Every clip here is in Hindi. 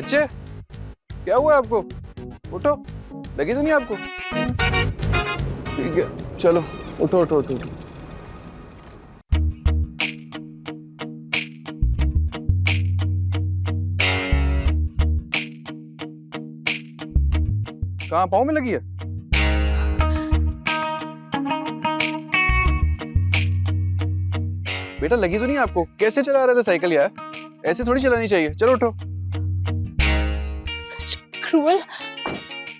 बच्चे क्या हुआ आपको? उठो, लगी तो नहीं आपको? ठीक है चलो उठो उठो उठो, उठो। कहाँ पाँव में लगी है? बेटा लगी तो नहीं आपको? कैसे चला रहे थे साइकिल यार? ऐसे थोड़ी चलानी चाहिए। चलो उठो। सच क्रूअल।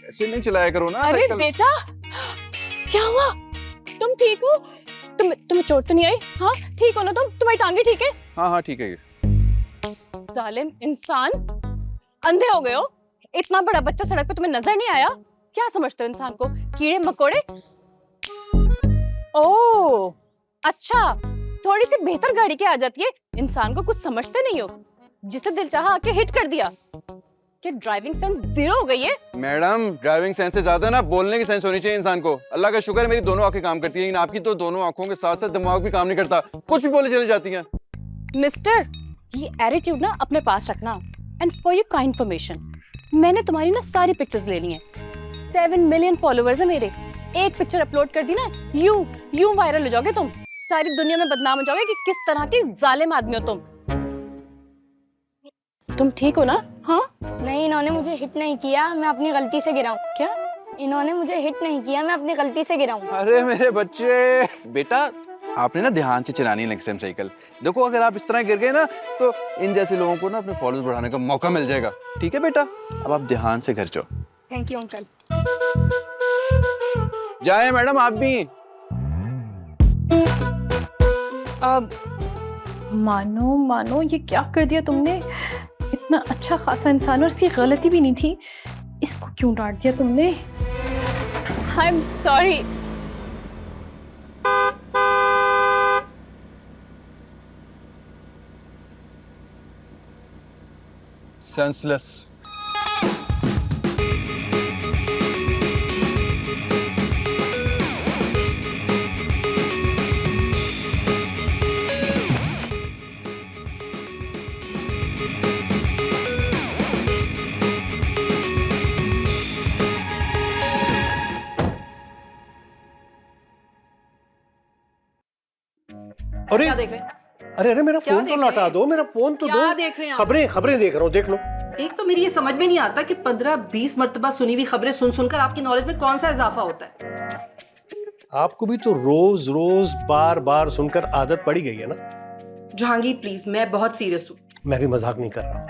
ऐसे नहीं चलाया करो ना। अरे बेटा क्या हुआ? तुम ठीक हो? तुम्हें चोट तो नहीं आई? हाँ ठीक हो ना तुम? तुम्हारी टांगे ठीक है? हाँ ठीक है। जालिम इंसान, अंधे हो गए हो? इतना बड़ा बच्चा सड़क पे तुम्हें नजर नहीं आया? क्या समझते हो इंसान को? कीड़े मकोड़े? ओह अच्छा, थोड़ी सी बेहतर गाड़ी के आ जाती है, इंसान को कुछ समझते नहीं हो, जिसे दिल चाहा आके हिट कर दिया। क्या ड्राइविंग सेंस जीरो हो गई है? मैडम ड्राइविंग सेंस से ज्यादा ना बोलने की सेंस होनी चाहिए इंसान को। अल्लाह का शुक्र है मेरी दोनों आंखें काम करती हैं, लेकिन आपकी तो दोनों आंखों के साथ साथ दिमाग भी काम नहीं करता, कुछ भी बोले चले जाती हैं। मिस्टर, ये एटीट्यूड ना अपने पास रखना। And for your kind information, मैंने तुम्हारी ना सारी पिक्चर्स ले ली हैं। 7 मिलियन फॉलोअर्स है मेरे। एक पिक्चर अपलोड कर दी ना, यूं वायरल हो जाओगे तुम। सारी दुनिया में बदनाम हो जाओगे कि किस तरह के जालिम आदमी हो तुम। तुम ठीक हो ना? हाँ नहीं, इन्होंने मुझे हिट नहीं किया, मैं अपनी गलती से गिरा हूँ। क्या? इन्होंने मुझे हिट नहीं किया, मैं अपनी गलती से गिरा हूँ। अरे मेरे बच्चे, बेटा आपने ना ध्यान से चलानी है नेक्स्ट टाइम साइकिल। देखो अगर आप इस तरह गिर गए ना तो इन जैसे लोगों को ना अपने फॉलोअर्स बढ़ाने का मौका मिल जाएगा। ठीक है बेटा, अब आप ध्यान से घर जाओ। Thank you uncle. जाए मैडम आप भी। अब मानो ये क्या कर दिया तुमने? इतना अच्छा खासा इंसान और इसकी गलती भी नहीं थी, इसको क्यों डांट दिया तुमने? I am sorry. सेंसलेस। अरे क्या देख रहे हैं? अरे मेरा क्या फोन तो देख लौटा रहे हैं? दो, मेरा फोन तो क्या दो। देख रहे हैं आप? खबरें देख रहा हूँ, देख लो। एक तो मेरी ये समझ में नहीं आता कि 15-20 मर्तबा सुनी हुई खबरें सुन सुनकर आपकी नॉलेज में कौन सा इजाफा होता है। आपको भी तो रोज रोज बार बार सुनकर आदत पड़ी गई है ना। जहांगीर प्लीज, मैं बहुत सीरियस हूँ। मैं भी मजाक नहीं कर रहा।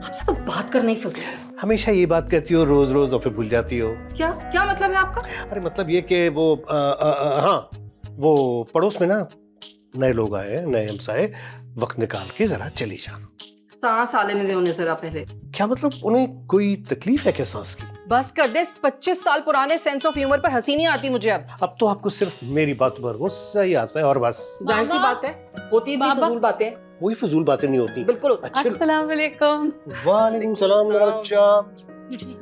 आपसे तो बात करना ही फजूल है। हमेशा ये बात कहती हो रोज रोज और फिर भूल जाती हो। क्या क्या मतलब है आपका? अरे मतलब ये कि वो हाँ, वो पड़ोस में ना नए लोग आए, नए हमसाए, वक्त निकाल के जरा चली जाना। सांस आने नहीं दे उन्हें जरा पहले। क्या मतलब उन्हें कोई तकलीफ है क्या सांस की? बस कर दे, 25 साल पुराने सेंस ऑफ ह्यूमर पर हंसी नहीं आती मुझे अब तो आपको सिर्फ मेरी बात पर गुस्सा ही आता है और बस। जाहिर सी बात है, होती भी फजूल बातें। कोई फजूल बातें नहीं होती। बिल्कुल। अस्सलाम वालेकुम। वालेकुम सलाम मेरा बच्चा।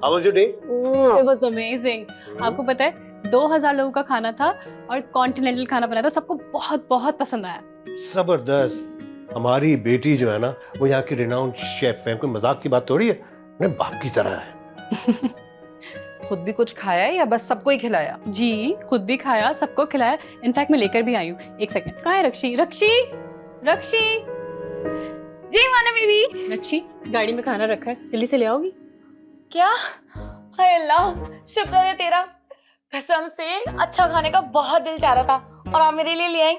How was your day? It was amazing. आपको पता है 2000 लोगों का खाना था और कॉन्टिनेंटल खाना बनाया था, सबको बहुत बहुत पसंद आया। जबरदस्त। हमारी बेटी जो है ना वो यहाँ की रिनाउंड शेफ है, कोई मजाक की बात थोड़ी है, अपने बाप की तरह है। खुद भी कुछ खाया है या बस सबको ही खिलाया? जी खुद भी खाया, सबको खिलाया, इनफैक्ट मैं लेकर भी आई हूँ। एक सेकंड, कहाँ है रक्षी? रक्षी जी माना बीबी। रक्षी गाड़ी में खाना रखा है, जल्दी से ले आओगी? क्या? हाय अल्लाह, शुक्र है तेरा। कसम से अच्छा खाने का बहुत दिल चाह रहा था और आप मेरे लिए ले आई।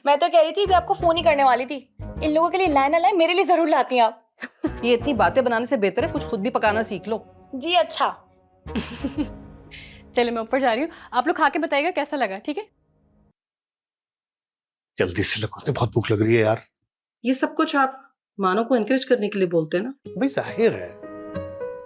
मैं तो कह रही थी भी आपको फोन ही करने वाली थी। इन लोगों के लिए लाए ना लाए, मेरे लिए जरूर लाती हैं आप। ये इतनी बातें बनाने से बेहतर है कुछ खुद भी पकाना सीख लो। जी अच्छा। चलिए मैं ऊपर जा रही हूँ, आप लोग खा के बताइएगा कैसा लगा, ठीक है? जल्दी से लगाते, बहुत भूख लग रही है यार। ये सब कुछ आप मानो को एनकरेज करने के लिए बोलते हैं ना? भाई जाहिर है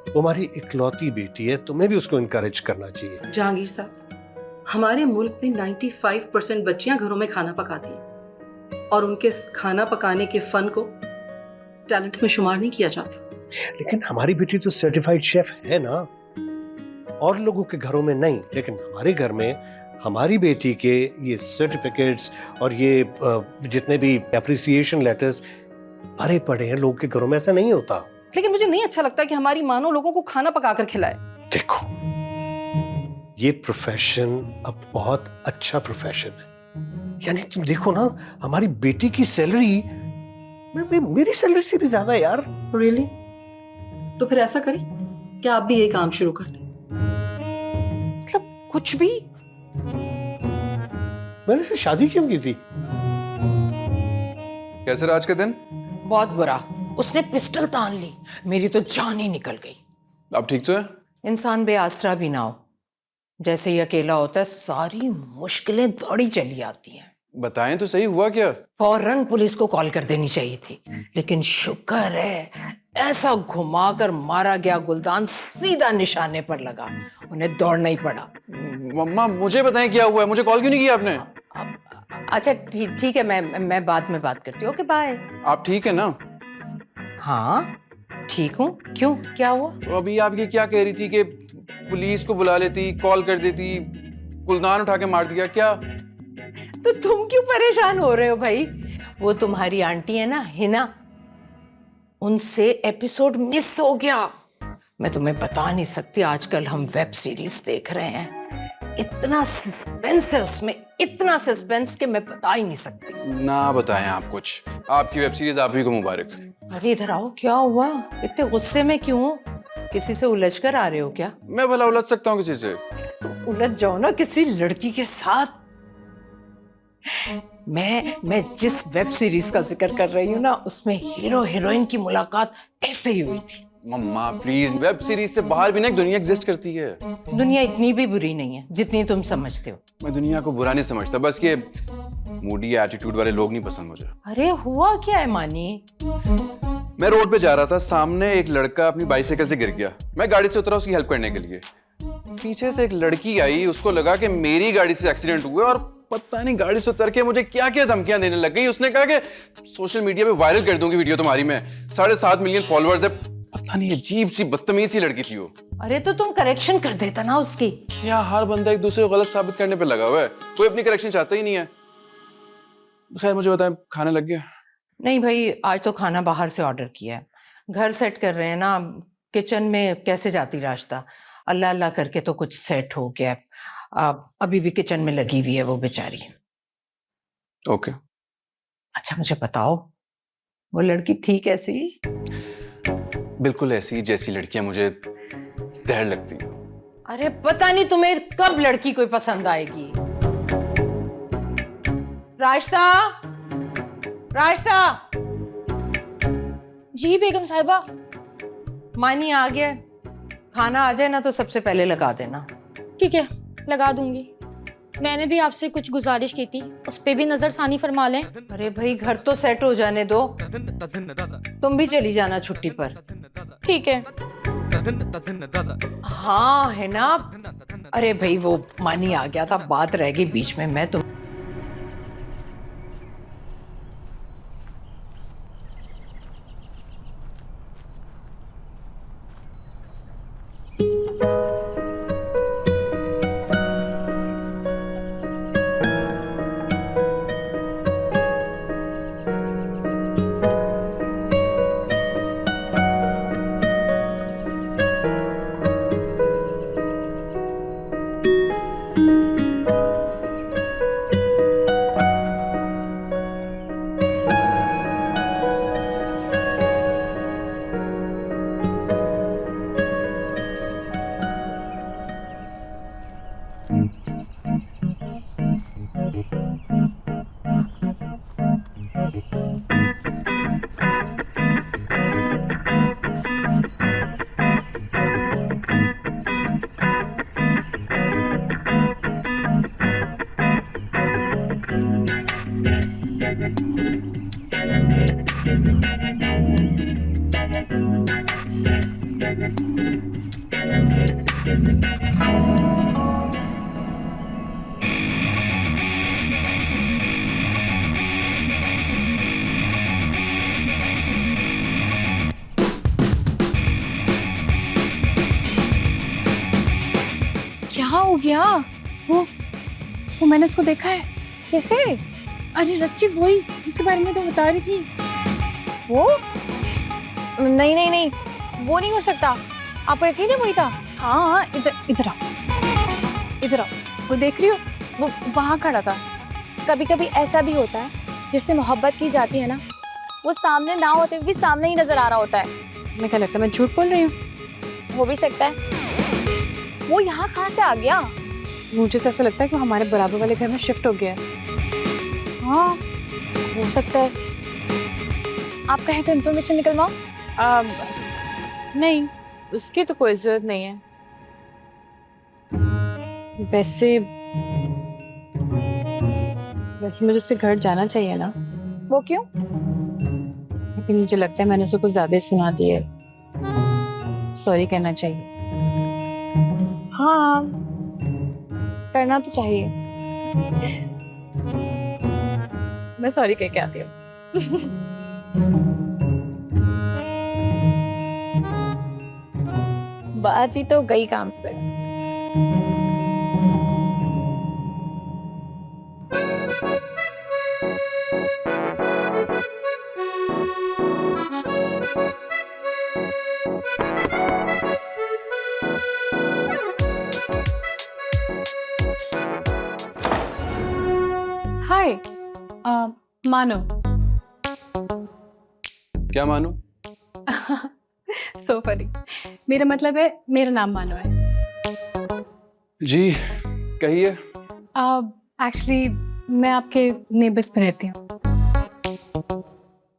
वो हमारी इकलौती बेटी है, तुम्हें भी उसको इनकरेज करना चाहिए। जहांगीर साहब, हमारे मुल्क में 95% बच्चियां घरों में खाना पकाती हैं और उनके खाना पकाने के फन को टैलेंट में शुमार नहीं किया जाता। लेकिन हमारी बेटी तो सर्टिफाइड शेफ है ना, और लोगों के घरों में नहीं, लेकिन हमारे घर में हमारी बेटी के ये सर्टिफिकेट्स और ये जितने भी एप्रिसिएशन लेटर्स भरे पड़े हैं लोगों के घरों में। ऐसा नहीं होता। लेकिन मुझे नहीं अच्छा लगता कि हमारी मानो लोगों को खाना पकाकर खिलाए। देखो, ये प्रोफेशन अब बहुत अच्छा प्रोफेशन है। यानी तुम देखो ना, हमारी बेटी की सैलरी मेरी सैलरी से भी ज्यादा है यार। रियली? तो फिर ऐसा करें कि आप भी ये काम शुरू कर दें, मतलब कुछ भी। मैंने इससे शादी क्यों की थी? कैसे रहा आज का दिन? बहुत बुरा। उसने पिस्टल तान ली, मेरी तो जान ही निकल गई। आप ठीक तो है? इंसान बेआसरा भी ना हो, जैसे ही अकेला होता है सारी मुश्किलें दौड़ी चली आती हैं। बताएं तो सही, हुआ क्या? फौरन पुलिस को कॉल कर देनी चाहिए थी, लेकिन शुक्र है ऐसा घुमाकर मारा गया गुलदान सीधा निशाने पर लगा, उन्हें दौड़ना ही पड़ा। मम्मा मुझे बताएं क्या हुआ है, मुझे कॉल क्यों नहीं किया आपने? अच्छा ठीक है, मैं बाद में बात करती हूँ। Okay bye. आप ठीक है ना? हाँ ठीक हूँ। क्यों, क्या हुआ? तो अभी आप ये क्या कह रही थी कि पुलिस को बुला लेती, कॉल कर देती, गुलदान उठा के मार दिया क्या? तो तुम क्यों परेशान हो रहे हो भाई? वो तुम्हारी आंटी है ना हिना, उनसे एपिसोड मिस हो गया। मैं तुम्हें बता नहीं सकती, आजकल हम वेब सीरीज देख रहे हैं, इतना सस्पेंस है उसमें, इतना सस्पेंस कि मैं बता ही नहीं सकती। ना बताएं आप कुछ, आपकी वेब सीरीज आप ही को मुबारक। अरे इधर आओ, क्या हुआ? इतने गुस्से में क्यों हो? किसी से उलझ कर आ रहे हो क्या? मैं भला उलझ सकता हूँ किसी से? तो उलझ जाओ ना किसी लड़की के साथ। मैं जिस वेब सीरीज का जिक्र कर रही हूँ ना, उसमें हीरो हीरोइन की मुलाकात ऐसे ही हुई थी। मम्मा प्लीज, वेब सीरीज से बाहर भी ना एक दुनिया एग्जिस्ट करती है। दुनिया इतनी भी बुरी नहीं है जितनी तुम समझते हो। मैं दुनिया को बुरा नहीं समझता, बस ये मूडी एटीट्यूड वाले लोग नहीं पसंद मुझे। अरे हुआ क्या है मानी? मैं रोड पे जा रहा था, सामने एक लड़का अपनी बाइसाइकिल से गिर गया। मैं गाड़ी से उतरा उसकी हेल्प करने के लिए। पीछे से एक लड़की आई, उसको लगा कि मेरी गाड़ी से एक्सीडेंट हुआ और पता नहीं गाड़ी से उतर के मुझे क्या क्या धमकियां देने लग गई। उसने कहा कि सोशल मीडिया पे वायरल कर दूंगी वीडियो तुम्हारी, मैं 7.5 मिलियन फॉलोअर्स है। पता नहीं अजीब सी बदतमीज सी लड़की थी वो। अरे तो तुम करेक्शन कर देता ना उसकी। यहाँ हर बंदा एक दूसरे को गलत साबित करने पे लगा हुआ है, कोई अपनी करेक्शन चाहता ही नहीं है। खैर मुझे बताएं, खाने लग गया? नहीं भाई, आज तो खाना बाहर से ऑर्डर किया है। घर सेट कर रहे हैं ना, किचन में कैसे जाती रास्ता। अल्लाह अल्लाह करके तो कुछ सेट हो गया। अभी भी किचन में लगी हुई है वो बेचारी। ओके। अच्छा मुझे बताओ, वो लड़की थी कैसी? बिल्कुल ऐसी जैसी लड़कियां मुझे जहर लगती हैं। अरे पता नहीं तुम्हें कब लड़की कोई पसंद आएगी। राश्ता, राश्ता। जी बेगम साहिबा। मानी आ गया, खाना आ जाए ना तो सबसे पहले लगा देना। ठीक है, लगा दूंगी। मैंने भी आपसे कुछ गुजारिश की थी, उस पे भी नजरसानी फरमा लें। अरे भाई घर तो सेट हो जाने दो, तुम भी चली जाना छुट्टी पर। ठीक है। हाँ है ना। अरे भाई वो मानी आ गया था, बात रह गई बीच में। मैं तुम क्या हो गया? वो मैंने इसको देखा है। कैसे? अरे रच्ची वही जिसके बारे में तो बता रही थी। वो नहीं नहीं नहीं, वो नहीं हो सकता। आपको यकीन है वही था? हाँ, इधर इधर आओ, इधर आओ। वो देख रही हो, वो वहाँ खड़ा था। कभी कभी ऐसा भी होता है, जिससे मोहब्बत की जाती है ना, वो सामने ना होते हुए भी सामने ही नजर आ रहा होता है। मैं क्या लगता है मैं झूठ बोल रही हूँ? हो भी सकता है। वो यहाँ कहाँ से आ गया? मुझे तो ऐसा लगता है कि वो हमारे बराबर वाले घर में शिफ्ट हो गया है। हाँ, हो सकता है। आप कहें तो इन्फॉर्मेशन निकलवाओ। नहीं, उसकी तो कोई जरूरत नहीं है। वैसे मुझे उससे घर जाना चाहिए ना। वो क्यों? लेकिन मुझे लगता है मैंने उसको कुछ ज्यादा ही सुना दिया है। सॉरी कहना चाहिए। हाँ, करना तो चाहिए। मैं सॉरी कह के आती हूँ। बात ही तो गई काम से। हाय, मानो। क्या मानो? So funny. मेरा मतलब है, मेरा नाम मानो है। जी कहिए। एक्चुअली मैं आपके नेबर्स पे रहती हूँ।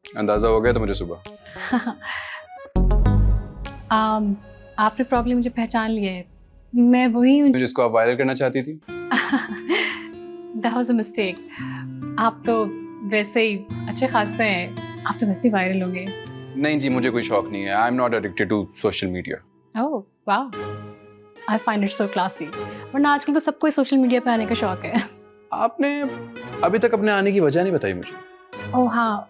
अंदाजा हो गया तो मुझे सुबह। आपने प्रॉब्लम मुझे पहचान लिया है। मैं वही हूँ जिसको आप वायरल करना चाहती थी। That was a mistake. आप तो वैसे ही अच्छे खासे हैं। आप तो वैसे ही वायरल होंगे। नहीं जी, मुझे कोई शौक नहीं है। I am not addicted to social media. Oh वाह, I find it so classy. वरना आजकल तो सबको सोशल मीडिया पे आने का शौक है। आपने अभी तक अपने आने की वजह नहीं बताई मुझे। ओह हाँ,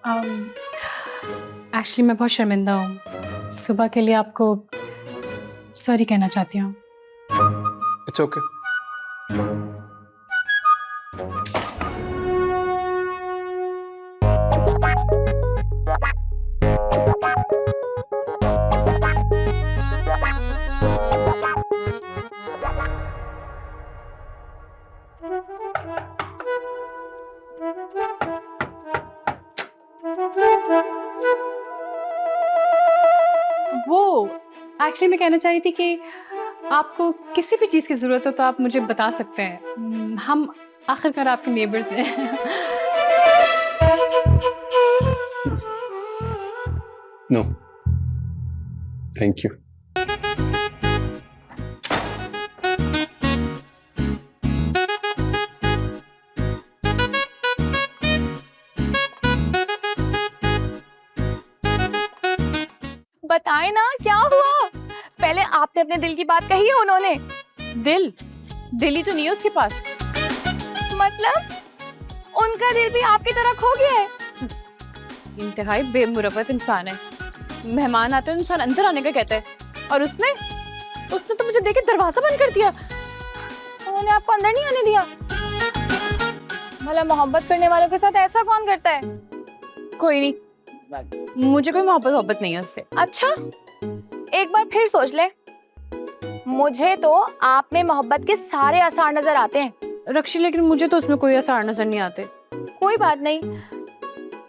एक्चुअली मैं बहुत शर्मिंदा हूँ। सुबह के लिए आपको सॉरी कहना चाहती हूँ। It's okay. वो एक्चुअली मैं कहना चाह रही थी कि आपको किसी भी चीज़ की ज़रूरत हो तो आप मुझे बता सकते हैं। हम आखिरकार आपके नेबर्स हैं। No thank you. बताए ना क्या हुआ? पहले आपने अपने दिल की बात कही है, उन्होंने? दिल ही तो नहीं है उसके पास। मतलब उनका दिल भी आपकी तरह खो गया है? इंतहाई बेमुरवत इंसान है। मेहमान आते हैं इंसान अंदर आने का कहता है, और उसने तो मुझे देख के दरवाजा बंद कर दिया। उन्होंने आपको अंदर नहीं आने दिया? भला मोहब्बत करने वालों के साथ ऐसा कौन करता है? कोई नहीं, मुझे कोई मोहब्बत नहीं है उससे। अच्छा, एक बार फिर सोच ले। मुझे तो आप में मोहब्बत के सारे आसार नजर आते हैं रक्षी, लेकिन मुझे तो उसमें कोई आसार नजर नहीं आते। कोई बात नहीं,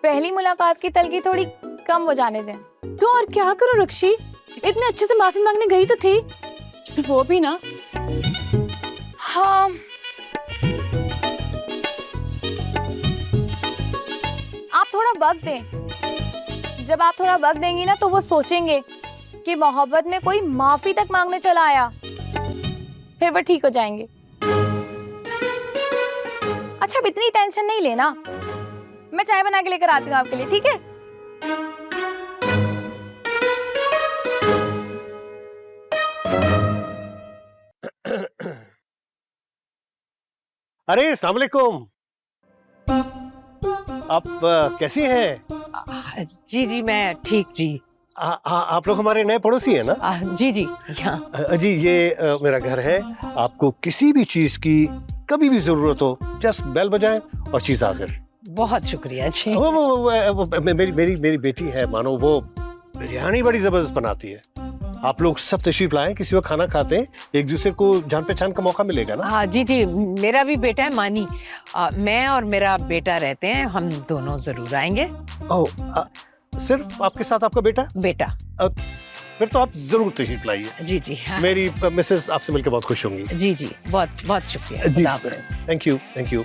पहली मुलाकात की तलगी थोड़ी कम हो जाने दें। तो और क्या करो रक्षी, इतने अच्छे से माफी मांगने गई तो थी, वो भी ना। हाँ, आप थोड़ा वक्त दें। जब आप थोड़ा वक्त देंगी ना, तो वो सोचेंगे कि मोहब्बत में कोई माफी तक मांगने चला आया, फिर वो ठीक हो जाएंगे। अच्छा, अब इतनी टेंशन नहीं लेना। मैं चाय बना के लेकर आती हूँ आपके लिए, ठीक है? अरे अस्सलाम वालेकुम। आप कैसी हैं? जी मैं ठीक जी। आप लोग हमारे नए पड़ोसी हैं ना? जी यहाँ। जी ये मेरा घर है। आपको किसी भी चीज की कभी भी जरूरत हो, जस्ट बेल बजाएं और चीज हाजिर। बहुत शुक्रिया जी। वो मेरी बेटी है मानो, वो बिरयानी बड़ी जबरदस्त बनाती है। आप लोग सब तशरीफ लाएं, किसी वक्त खाना खाते हैं, एक दूसरे को जान पहचान का मौका मिलेगा ना। हाँ जी जी, मेरा भी बेटा है मानी। मैं और मेरा बेटा रहते हैं, हम दोनों जरूर आएंगे। ओह, सिर्फ आपके साथ आपका बेटा? बेटा। फिर तो आप जरूर तशरीफ लाइए। जी जी हाँ। मेरी मिसेस आपसे मिलकर बहुत खुश होंगी। जी जी, बहुत बहुत शुक्रिया। जी, खुदा हाफिज़। Thank you, thank you.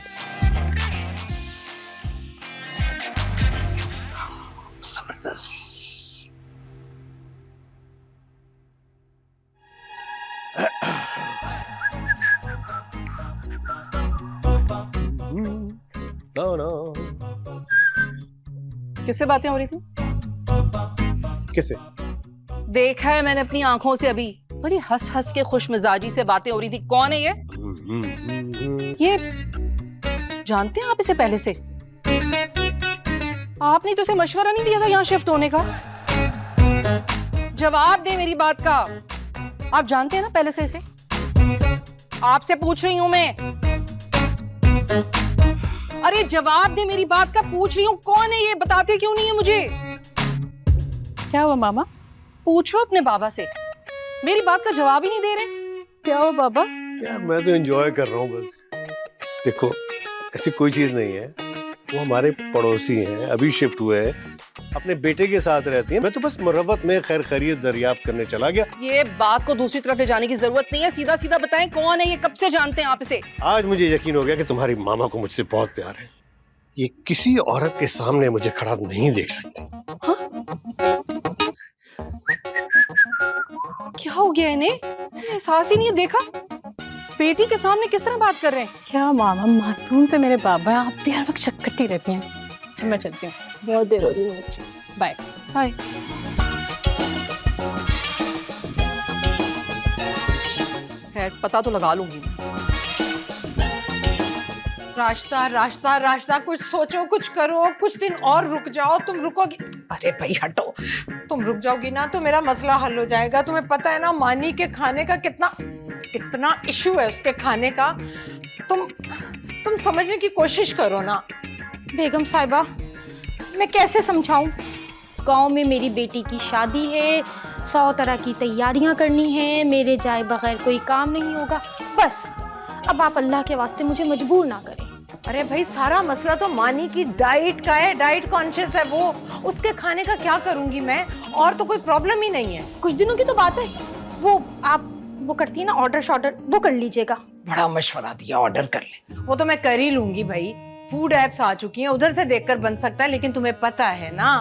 No, no. किससे बातें हो रही थी? किसे? देखा है मैंने अपनी आंखों से अभी, बड़ी हंस हंस के खुश मिजाजी से बातें हो रही थी। कौन है ये जानते हैं आप इसे पहले से? आपने तो उसे मशवरा नहीं दिया था यहाँ शिफ्ट होने का? जवाब दे मेरी बात का। आप जानते हैं ना पहले से इसे? आपसे पूछ रही हूं मैं। अरे जवाब दे मेरी बात का, पूछ रही हूँ कौन है ये, बताते क्यों नहीं है मुझे? क्या हुआ मामा? पूछो अपने बाबा से, मेरी बात का जवाब ही नहीं दे रहे। क्या हुआ बाबा? यार मैं तो एंजॉय कर रहा हूँ बस। देखो ऐसी कोई चीज नहीं है, वो हमारे पड़ोसी हैं, अभी शिफ्ट हुए हैं, अपने बेटे के साथ रहती हैं। मैं तो बस मुरव्वत में खैर खैरियत दरियाफ्त करने चला गया। ये बात को दूसरी तरफ ले जाने की जरूरत नहीं है, सीधा सीधा बताएं कौन है ये, कब से जानते हैं आप इसे? आज मुझे यकीन हो गया कि तुम्हारी मामा को मुझसे बहुत प्यार है। ये किसी औरत के सामने मुझे खड़ा नहीं देख सकती। क्या हो गया इन्हें? एहसास ही नहीं है, देखा बेटी के सामने किस तरह बात कर रहे हैं। क्या मामा, मासूम से मेरे बाबा हैं, आप भी हर वक्त शक करती रहती हैं। अच्छा मैं चलती हूँ, बहुत देर हो रही है। Bye hi. खैर पता तो लगा लूंगी। रास्ता रास्ता रास्ता, कुछ सोचो, कुछ करो, कुछ दिन और रुक जाओ। तुम रुकोगी? अरे भाई हटो, तुम रुक जाओगी ना तो मेरा मसला हल हो जाएगा। तुम्हें पता है ना मानी के खाने का कितना इशू है, उसके खाने का। तुम समझने की कोशिश करो ना। बेगम साहिबा, मैं कैसे समझाऊं? गांव में मेरी बेटी की शादी है, 100 तरह की तैयारियां करनी है, मेरे जाए बगैर कोई काम नहीं होगा। बस अब आप अल्लाह के वास्ते मुझे मजबूर ना करें। अरे भाई सारा मसला तो मानी की डाइट का है, डाइट कॉन्शियस है वो, उसके खाने का क्या करूंगी मैं? और तो कोई प्रॉब्लम ही नहीं है। कुछ दिनों की तो बात है, वो आप वो करती है ना ऑर्डर शॉर्डर, वो कर लीजिएगा। बड़ा मशवरा दिया, ऑर्डर कर ले। वो तो मैं कर ही लूंगी भाई, फूड एप्स आ चुकी हैं, उधर से देखकर बन सकता है। लेकिन तुम्हें पता है ना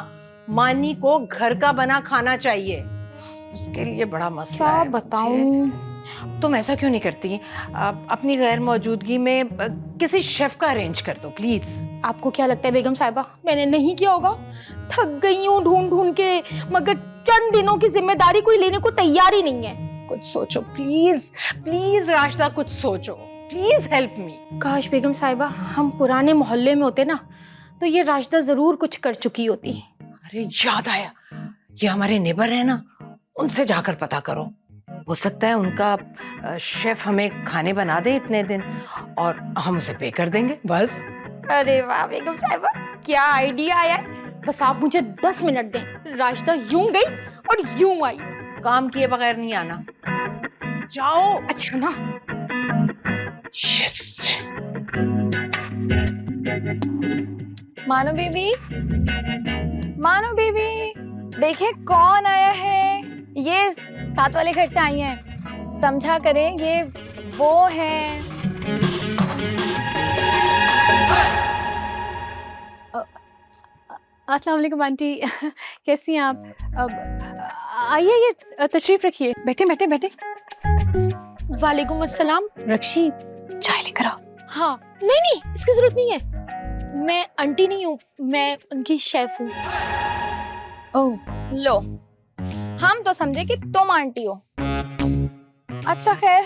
मानी को घर का बना खाना चाहिए, उसके लिए बड़ा मसला क्या है। बताऊं? तुम ऐसा क्यों नहीं करती? अपनी गैर मौजूदगी में किसी शेफ का अरेंज कर दो प्लीज। आपको क्या लगता है बेगम साहिबा, मैंने नहीं किया होगा? थक गई हूँ ढूंढ ढूंढ के, मगर चंद दिनों की जिम्मेदारी कोई लेने को तैयार ही नहीं है। कुछ सोचो प्लीज, प्लीज राशिदा, कुछ सोचो प्लीज, हेल्प मी। काश बेगम साहिबा हम पुराने मोहल्ले में होते ना, तो ये राशिदा जरूर कुछ कर चुकी होती। अरे याद आया, ये हमारे नेबर है ना, उनसे जाकर पता करो। हो सकता है उनका शेफ हमें खाने बना दे इतने दिन, और हम उसे पे कर देंगे बस। अरे वाह बेगम साहिबा, क्या आइडिया आया है। बस आप मुझे 10 मिनट दें, राशिदा यूं गई और यूं आई। काम किए बगैर नहीं आना, जाओ। अच्छा ना? यस। मानो बेबी, मानो बेबी, देखिए कौन आया है। ये साथ वाले घर से आई हैं, समझा करें, ये वो हैं। अस्सलाम वालेकुम आंटी, कैसी हैं आप? आइए, ये तशरीफ रखिए, बैठे बैठे बैठे। वालेकुम अस्सलाम। रक्षी, चाय लेकर आओ। हाँ नहीं नहीं, इसकी जरूरत नहीं है, मैं आंटी नहीं हूँ, मैं उनकी शेफ हूँ। ओह, लो, हम तो समझे कि तुम आंटी हो। अच्छा खैर,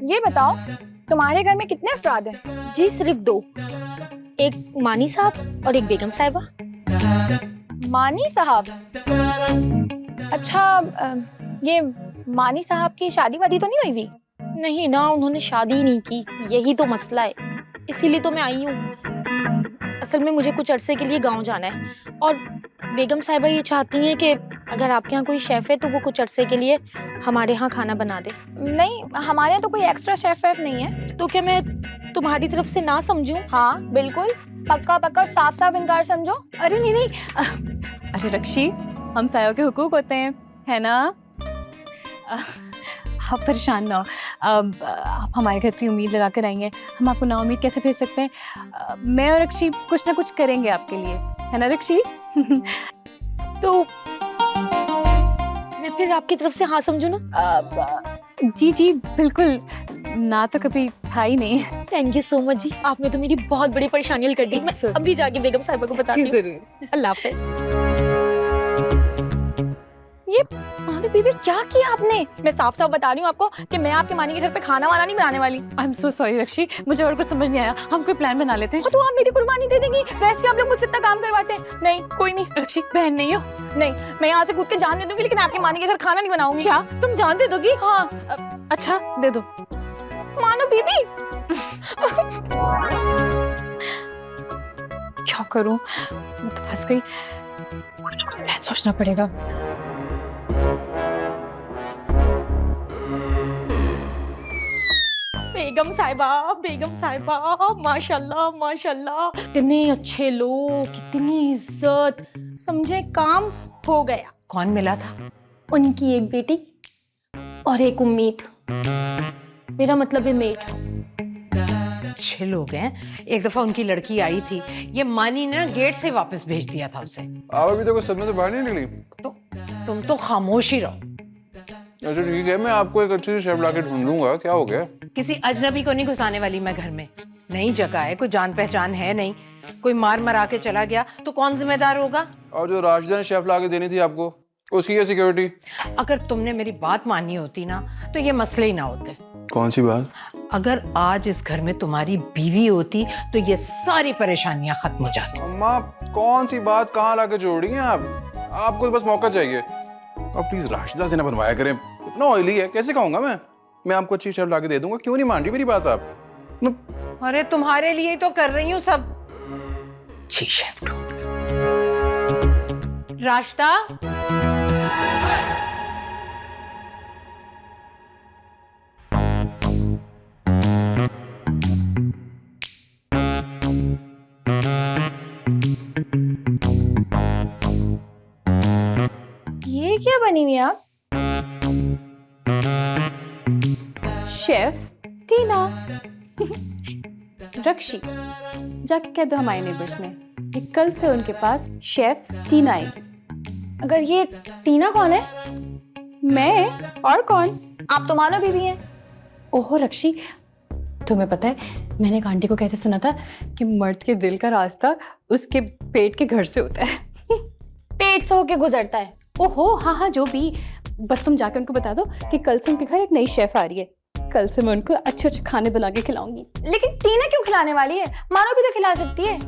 ये बताओ तुम्हारे घर में कितने अफराद हैं? जी सिर्फ 2, एक मानी साहब और एक बेगम साहिबा। मानी साहब? अच्छा, ये मानी साहब की शादी वादी तो नहीं हुई भी? नहीं ना, उन्होंने शादी ही नहीं की, यही तो मसला है, इसीलिए तो मैं आई हूँ। असल में मुझे कुछ अरसे के लिए गांव जाना है, और बेगम साहिबा ये चाहती हैं कि अगर आपके यहाँ कोई शेफ है तो वो कुछ अरसे के लिए हमारे यहाँ खाना बना दे। नहीं, हमारे यहाँ तो कोई एक्स्ट्रा शेफ वेफ नहीं है। तो क्या मैं तुम्हारी तरफ से ना समझूं? हाँ बिल्कुल, पक्का पक्का साफ साफ इनकार समझो। अरे नहीं नहीं, अरे रक्षी, हम सायों के हुकूक होते हैं, है ना? आप परेशान ना हो। अब आप हमारे घर की उम्मीद लगा कर आई हैं, हम आपको ना उम्मीद कैसे भेज सकते हैं? मैं और रक्षी कुछ ना कुछ करेंगे आपके लिए, है ना रक्षी? तो मैं फिर आपकी तरफ से हाँ समझूं ना? जी जी बिल्कुल, ना तो कभी था ही नहीं। थैंक यू सो मच जी, आपने तो मेरी बहुत बड़ी परेशानी हल कर दी। मैं अभी जाके बेगम साहिबा को बताती हूँ। जरूर। अल्लाह हाफिज। ये मानो बीबी क्या किया आपने? मैं साफ साफ बता रही हूँ आपको कि मैं आपके मानी के घर पे खाना वाना नहीं बनाने वाली। आई एम सो सॉरी रक्षी, मुझे और कुछ समझ नहीं आया। हम कोई प्लान बना लेते हैं। तो आप मेरी कुर्बानी दे देंगी, वैसे आप लोग मुझसे इतना काम करवाते हैं। नहीं कोई नहीं, रक्षी बहन नहीं हो? नहीं मैं यहाँ से कूद के जान दे दूंगी, लेकिन आपके मानी के घर खाना नहीं बनाऊंगी। क्या तुम जान दे दोगी? हाँ। अच्छा दे दो। मानो बीबी। क्या करूं, मैं तो फंस गई। प्लान सोचना पड़ेगा। बेगम साहिबा माशाल्लाह माशाल्लाह, कितने अच्छे लोग, कितनी इज्जत। समझे काम हो गया। कौन मिला था? उनकी एक बेटी और एक उम्मीद, मेरा मतलब है मेट। अच्छे लोग हैं। एक दफा उनकी लड़की आई थी, ये मानी ने गेट से वापस भेज दिया था उसे। आप अभी तक सदमे से बाहर नहीं निकली? तो तुम तो खामोश ही रहो। अच्छा ठीक है, मैं आपको एक अच्छी सी शेफ लाके ढूंढ लूंगा। क्या हो गया? किसी अजनबी को नहीं घुसाने वाली मैं घर में। नई जगह है, कोई जान पहचान है नहीं, कोई मार मरा के चला गया तो कौन जिम्मेदार होगा? और जो राशिदा ने शेफ लाके देनी थी आपको, उसकी है सिक्योरिटी? अगर तुमने मेरी बात मानी होती ना तो ये मसले ही ना होते। कौन सी बात? अगर आज इस घर में तुम्हारी बीवी होती तो ये सारी परेशानियां खत्म हो जाती। अम्मा कौन सी बात कहाँ लाके जोड़ रही हैं आप? आपको बस मौका चाहिए। और प्लीज राशिदा से ना बनवाया करें, इतना ऑयली है, कैसे खाऊंगा मैं आपको अच्छी शेफ लाके दे दूंगा। क्यों नहीं मान रही मेरी बात आप? अरे तुम्हारे लिए ही तो कर रही हूँ सब। अच्छी शेफ ढूंढ। राशिदा, ये क्या बनी हुई आप? शेफ टीना। रक्षी, जाके कह दो हमारे नेबर्स में कि कल से उनके पास शेफ टीना आएगी। अगर ये टीना कौन है? मैं और कौन? आप तो मानो बीबी हैं। ओहो रक्षी, तुम्हें पता है मैंने एक आंटी को कहते सुना था कि मर्द के दिल का रास्ता उसके पेट के घर से होता है। पेट से होके गुजरता है। ओहो हाँ, जो भी, बस तुम जाके उनको बता दो कि कल से उनके घर एक नई शेफ आ रही है। कल से मैं उनको अच्छे अच्छे खाने बना के खिलाऊंगी। लेकिन टीना क्यों खिलाने वाली है? मानो भी तो खिला सकती है।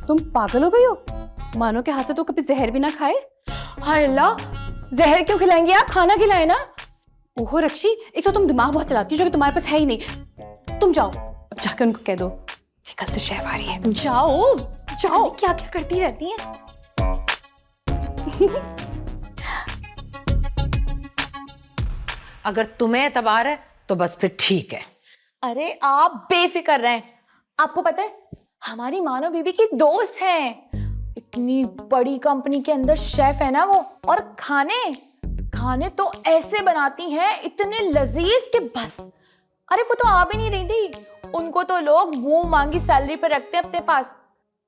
तुम पागल हो गई हो? मानो के हाथ से तो कभी जहर भी ना खाए। हाय अल्लाह, जहर क्यों खिलाएंगे आप? खाना खिलाए ना। ओहो रक्षी, एक तो तुम दिमाग बहुत चलाती हो जो कि तुम्हारे पास है ही नहीं। तुम जाओ, अब जाके उनको कह दो कि कल से शेफ आ रही है। जाओ जाओ, क्या क्या करती रहती हैं। अगर तुम्हें एतबार है तो बस फिर ठीक है। अरे आप बेफिक्र रहें। आपको पता है हमारी मानो बीबी की दोस्त है, इतनी बड़ी कंपनी के अंदर शेफ है ना वो। और खाने तो ऐसे बनाती हैं, इतने लजीज के बस। अरे वो तो आ भी नहीं रही थी, उनको तो लोग मुंह मांगी सैलरी पे रखते हैं अपने पास।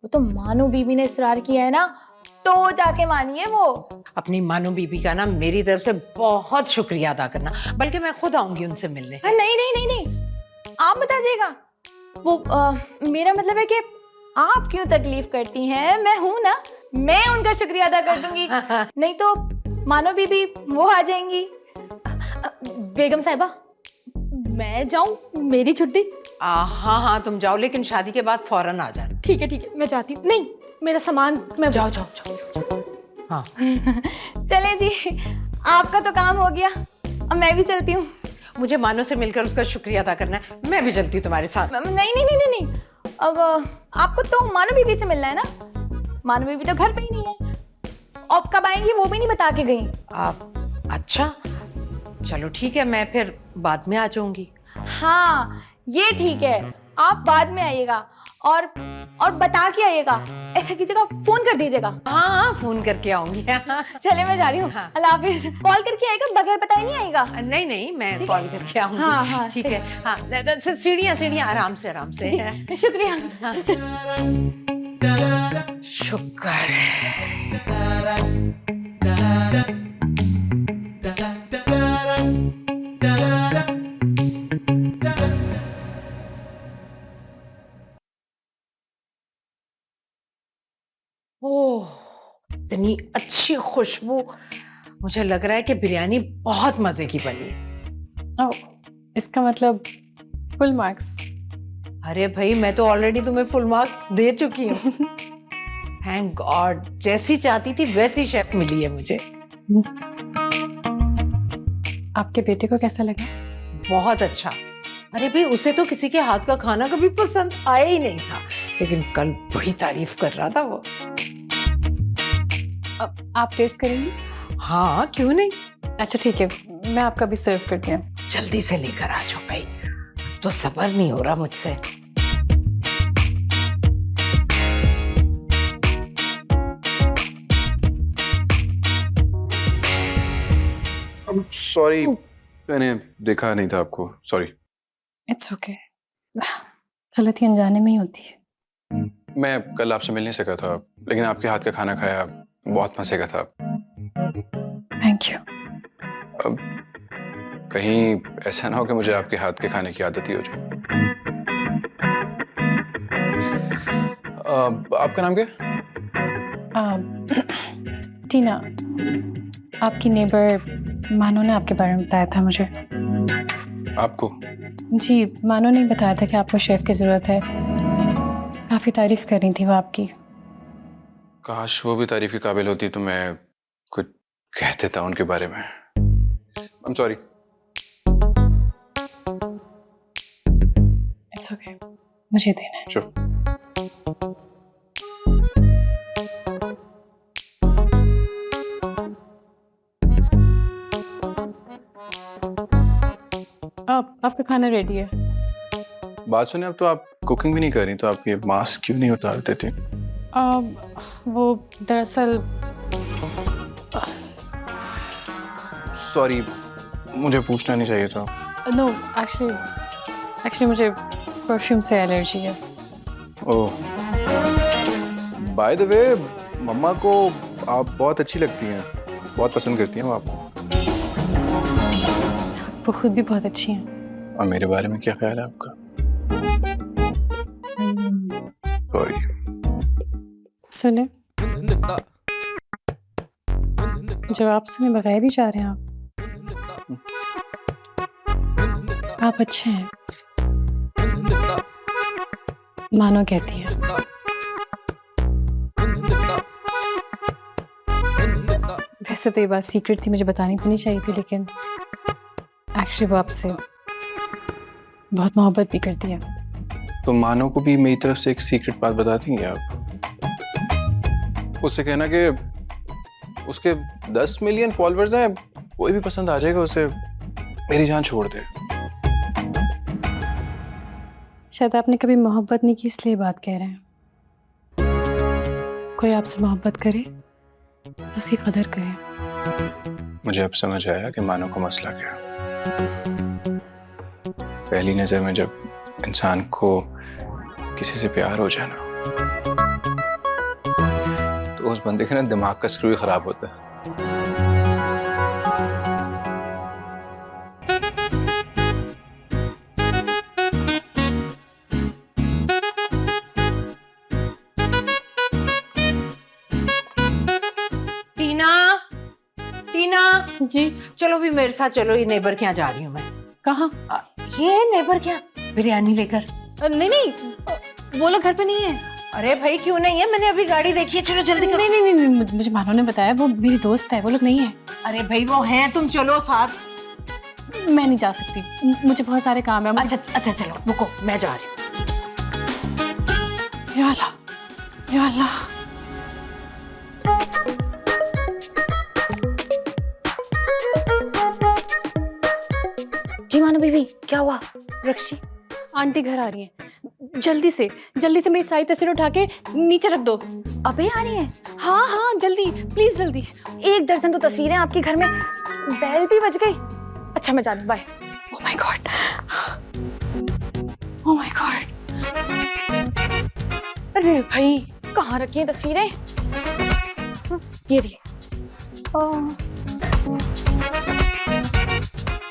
वो तो मानो बीबी ने इसरार किया है ना, तो जाके मानिए वो। अपनी मानो बीबी का ना मेरी तरफ से बहुत शुक्रिया अदा करना, बल्कि मैं खुद आऊंगी उनसे मिलने। नहीं, आप बता जाइएगा। वो मेरा मतलब है कि आप क्यों तकलीफ करती हैं, मैं हूं ना, मैं उनका शुक्रिया अदा कर दूंगी। नहीं तो मानो बीबी वो आ जाएंगी। बेगम साहिबा, मैं जाऊं? मेरी छुट्टी? हाँ तुम जाओ, लेकिन शादी के बाद फौरन आ जाना। ठीक है मैं जाती हूँ। नहीं, मेरा सामान मैं जाओ। हाँ चले जी, आपका तो काम हो गया, अब मैं भी चलती हूँ। मुझे मानो से मिलकर उसका शुक्रिया अदा करना है। मैं भी चलती हूँ तुम्हारे साथ। नहीं, अब आपको तो मानो बीबी से मिलना है ना। मानो बीबी तो घर पे ही नहीं है। और कब आएंगी वो भी नहीं बता के गई। आप अच्छा, चलो ठीक है, मैं फिर बाद में आ जाऊंगी। हाँ ये ठीक है, आप बाद में आइएगा और बता के आइएगा। ऐसा कीजिएगा, फोन कर दीजिएगा। हाँ, फोन करके आऊंगी। चले मैं जा रही हूँ। हाँ। अल्लाह हाफिज। कॉल करके आएगा, बगैर बताए नहीं आएगा। नहीं नहीं, मैं कॉल करके आऊंगी। हाँ, हाँ, ठीक है। हाँ, सीढ़ियाँ सीढ़ियाँ आराम से आराम से। शुक्रिया। शुक्र है। ओह, इतनी अच्छी खुशबू। मुझे लग रहा है कि बिरयानी बहुत मजे की बनी है। ओह, इसका मतलब फुल मार्क्स। अरे भाई, मैं तो ऑलरेडी तुम्हें फुल मार्क्स दे चुकी हूँ। थैंक गॉड, जैसी चाहती थी वैसी शेफ मिली है मुझे। आपके बेटे को कैसा लगा? बहुत अच्छा। अरे भाई, उसे तो किसी के हाथ का खाना कभी पसंद आया ही नहीं था, लेकिन कल बड़ी तारीफ कर रहा था वो। अब आप टेस्ट करेंगी? हाँ, क्यों नहीं। अच्छा ठीक है, मैं आपका भी सर्व करती हूँ। जल्दी से लेकर आ जाओ भाई, तो सब्र नहीं हो रहा मुझसे। सॉरी, मैंने देखा नहीं था आपको, सॉरी। इट्स ओके, गलती अनजाने में ही होती है। मैं कल आपसे मिल नहीं सका था, लेकिन आपके हाथ का खाना खाया, बहुत मजे का था। Thank you. अब कहीं ऐसा ना हो कि मुझे आपके हाथ के खाने की आदत ही हो जाए। आपका नाम क्या? टीना, आपकी नेबर मानो ने आपके बारे में बताया था मुझे। आपको? जी, मानो ने बताया था कि आपको शेफ की ज़रूरत है। काफ़ी तारीफ कर रही थी वो आपकी। काश वो भी तारीफ के काबिल होती तो मैं कुछ कह देता उनके बारे में। I'm sorry. इट्स ओके, मुझे देना है। Sure. आपका खाना रेडी है। बात सुने, अब तो आप कुकिंग भी नहीं कर रही, तो आप ये मास्क क्यों नहीं उतार देते? वो दरअसल सॉरी, मुझे पूछना नहीं चाहिए था। नो, एक्चुअली मुझे परफ्यूम से एलर्जी है। ओह, बाय द वे, मम्मा को आप बहुत अच्छी लगती हैं, बहुत पसंद करती हैं वो आपको। वो खुद भी बहुत अच्छी हैं। और मेरे बारे में क्या ख्याल है आपका? सॉरी। सुने, जवाब सुने बगैर ही जा रहे हैं आप अच्छे हैं, मानो कहती है। वैसे तो ये बात सीक्रेट थी, मुझे बतानी तो नहीं चाहिए थी, लेकिन एक्चुअली वो आपसे बहुत मोहब्बत भी करती है। तो मानो को भी मेरी तरफ से एक सीक्रेट बात बता देंगे आप? उससे कहना कि उसके 10 मिलियन फॉलोअर्स हैं, कोई भी पसंद आ जाएगा उसे, मेरी जान छोड़ दे। शायद आपने कभी मोहब्बत नहीं की, इसलिए बात कह रहे हैं। कोई आपसे मोहब्बत करे तो उसकी कदर करे। मुझे अब समझ आया कि मानो का मसला क्या। पहली नजर में जब इंसान को किसी से प्यार हो जाए ना, तो उस बंदे के ना दिमाग का स्क्रू ही खराब होता है। टीना, टीना जी, चलो भी मेरे साथ चलो, ये नेबर के यहाँ जा रही हूँ मैं। कहाँ? ये नेबर के यहाँ बिरयानी लेकर। नहीं, वो लोग घर पे नहीं है। अरे भाई क्यों नहीं है, मैंने अभी गाड़ी देखी है, चलो जल्दी करो। नहीं, मुझे मानो ने बताया, वो मेरी दोस्त है, वो लोग नहीं है। अरे भाई वो हैं, तुम चलो साथ। मैं नहीं जा सकती, मुझे बहुत सारे काम है। अच्छा चलो रुको, मैं जा रही हूँ। या अल्लाह, या अल्लाह। मानो बीबी, क्या हुआ? रक्षी, आंटी घर आ रही हैं। जल्दी से मेरी सारी तस्वीर उठा के नीचे रख दो। अबे आ रही है? हाँ हाँ जल्दी, प्लीज जल्दी। 1 दर्जन तो तस्वीरें आपके घर में। बेल भी बज गई। अच्छा मैं जा रही हूँ, bye. Oh my god, oh my god. अरे भाई, कहाँ रखी हैं तस्वीरें? ये रही।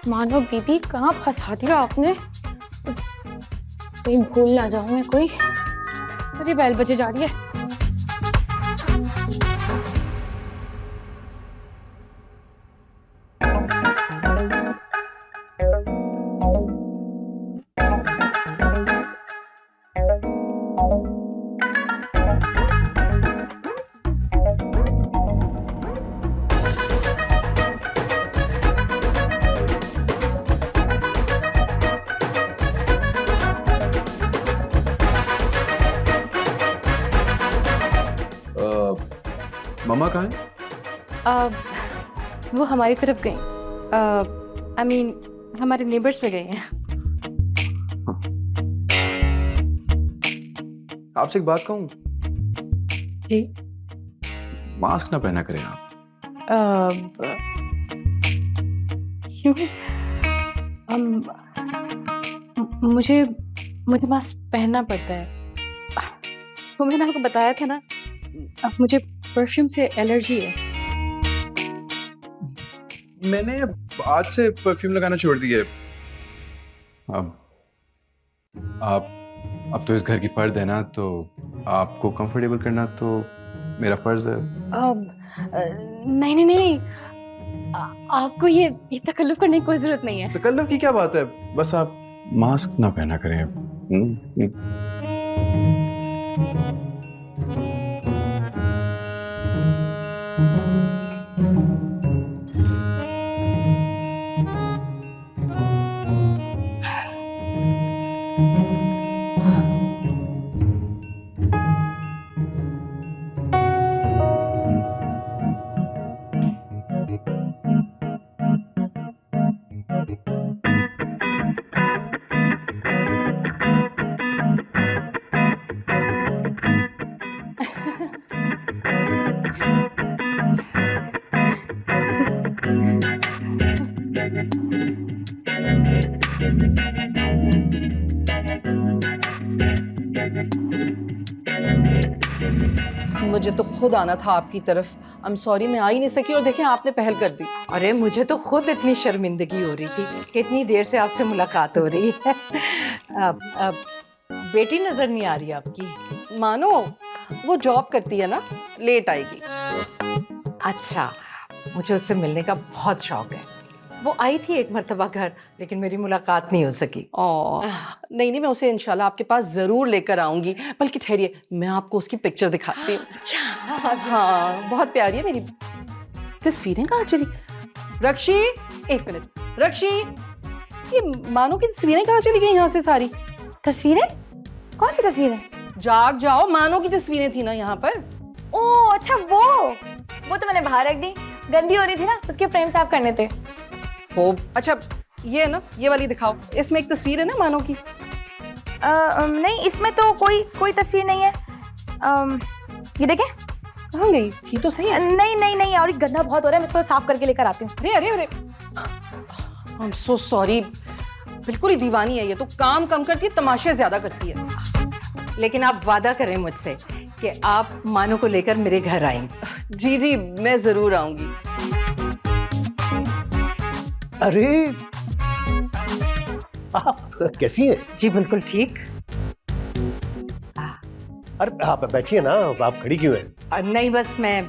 मानो बीबी, कहाँ फंसा दिया आपने? कहीं भूल ना जाऊं मैं कोई। अरे बेल बजे जा रही है। मम्मा कहाँ है? वो हमारी तरफ गई। आई मीन हमारे नेबर्स पे गए हैं। आपसे एक बात कहूँ? जी। मास्क ना पहना करें आप। क्यों? मुझे मास्क पहनना पड़ता है। वो मैंने आपको बताया था ना, मुझे परफ्यूम से एलर्जी है। मैंने आज से परफ्यूम लगाना छोड़ दिया है। अब तो इस घर की फर्द है ना, तो आपको कंफर्टेबल करना तो मेरा फर्ज है। नहीं, आपको ये तकल्लुफ करने की कोई जरूरत नहीं है। तकल्लुफ की क्या बात है, बस आप मास्क ना पहना करें। मुझे तो खुद आना था आपकी तरफ। आई एम सॉरी, मैं आ ही नहीं सकी और देखें आपने पहल कर दी। अरे मुझे तो खुद इतनी शर्मिंदगी हो रही थी कि इतनी देर से आपसे मुलाकात हो रही है। अब बेटी नजर नहीं आ रही आपकी? मानो वो जॉब करती है ना, लेट आएगी। अच्छा, मुझे उससे मिलने का बहुत शौक है। वो आई थी एक मर्तबा घर, लेकिन मेरी मुलाकात नहीं हो सकी। नहीं, मैं उसे इंशाल्लाह आपके पास जरूर लेकर आऊंगी। बल्कि ठहरिए, मैं आपको उसकी पिक्चर दिखाती हूँ। हाँ, बहुत प्यारी है मेरी। तस्वीरें कहाँ चली? रक्षी, 1 मिनट। रक्षी, ये मानो की तस्वीरें कहाँ चली गई यहाँ से सारी? तस्वीरें? कौन सी तस्वीरें? जाग जाओ, मानो की तस्वीरें थी ना यहाँ पर। ओह अच्छा, वो तो मैंने बाहर रख दी। गंदी हो रही थी ना, उसके फ्रेम साफ करने थे। अच्छा, ये है ना, ये वाली दिखाओ। इसमें एक तस्वीर है ना मानो की। नहीं, इसमें तो कोई तस्वीर नहीं है। ये देखें। कहाँ गई? ये तो सही है। नहीं, और गंदा बहुत हो रहा है, मैं इसको साफ करके लेकर आती हूँ। अरे आई एम सो सॉरी। बिल्कुल ही दीवानी है ये तो, काम कम करती है, तमाशे ज्यादा करती है। लेकिन आप वादा करें मुझसे कि आप मानो को लेकर मेरे घर आएंगे। जी, मैं जरूर आऊंगी। अरे आप कैसी हैं? जी बिल्कुल ठीक। अरे आप बैठिए ना, आप खड़ी क्यों हैं? नहीं बस मैं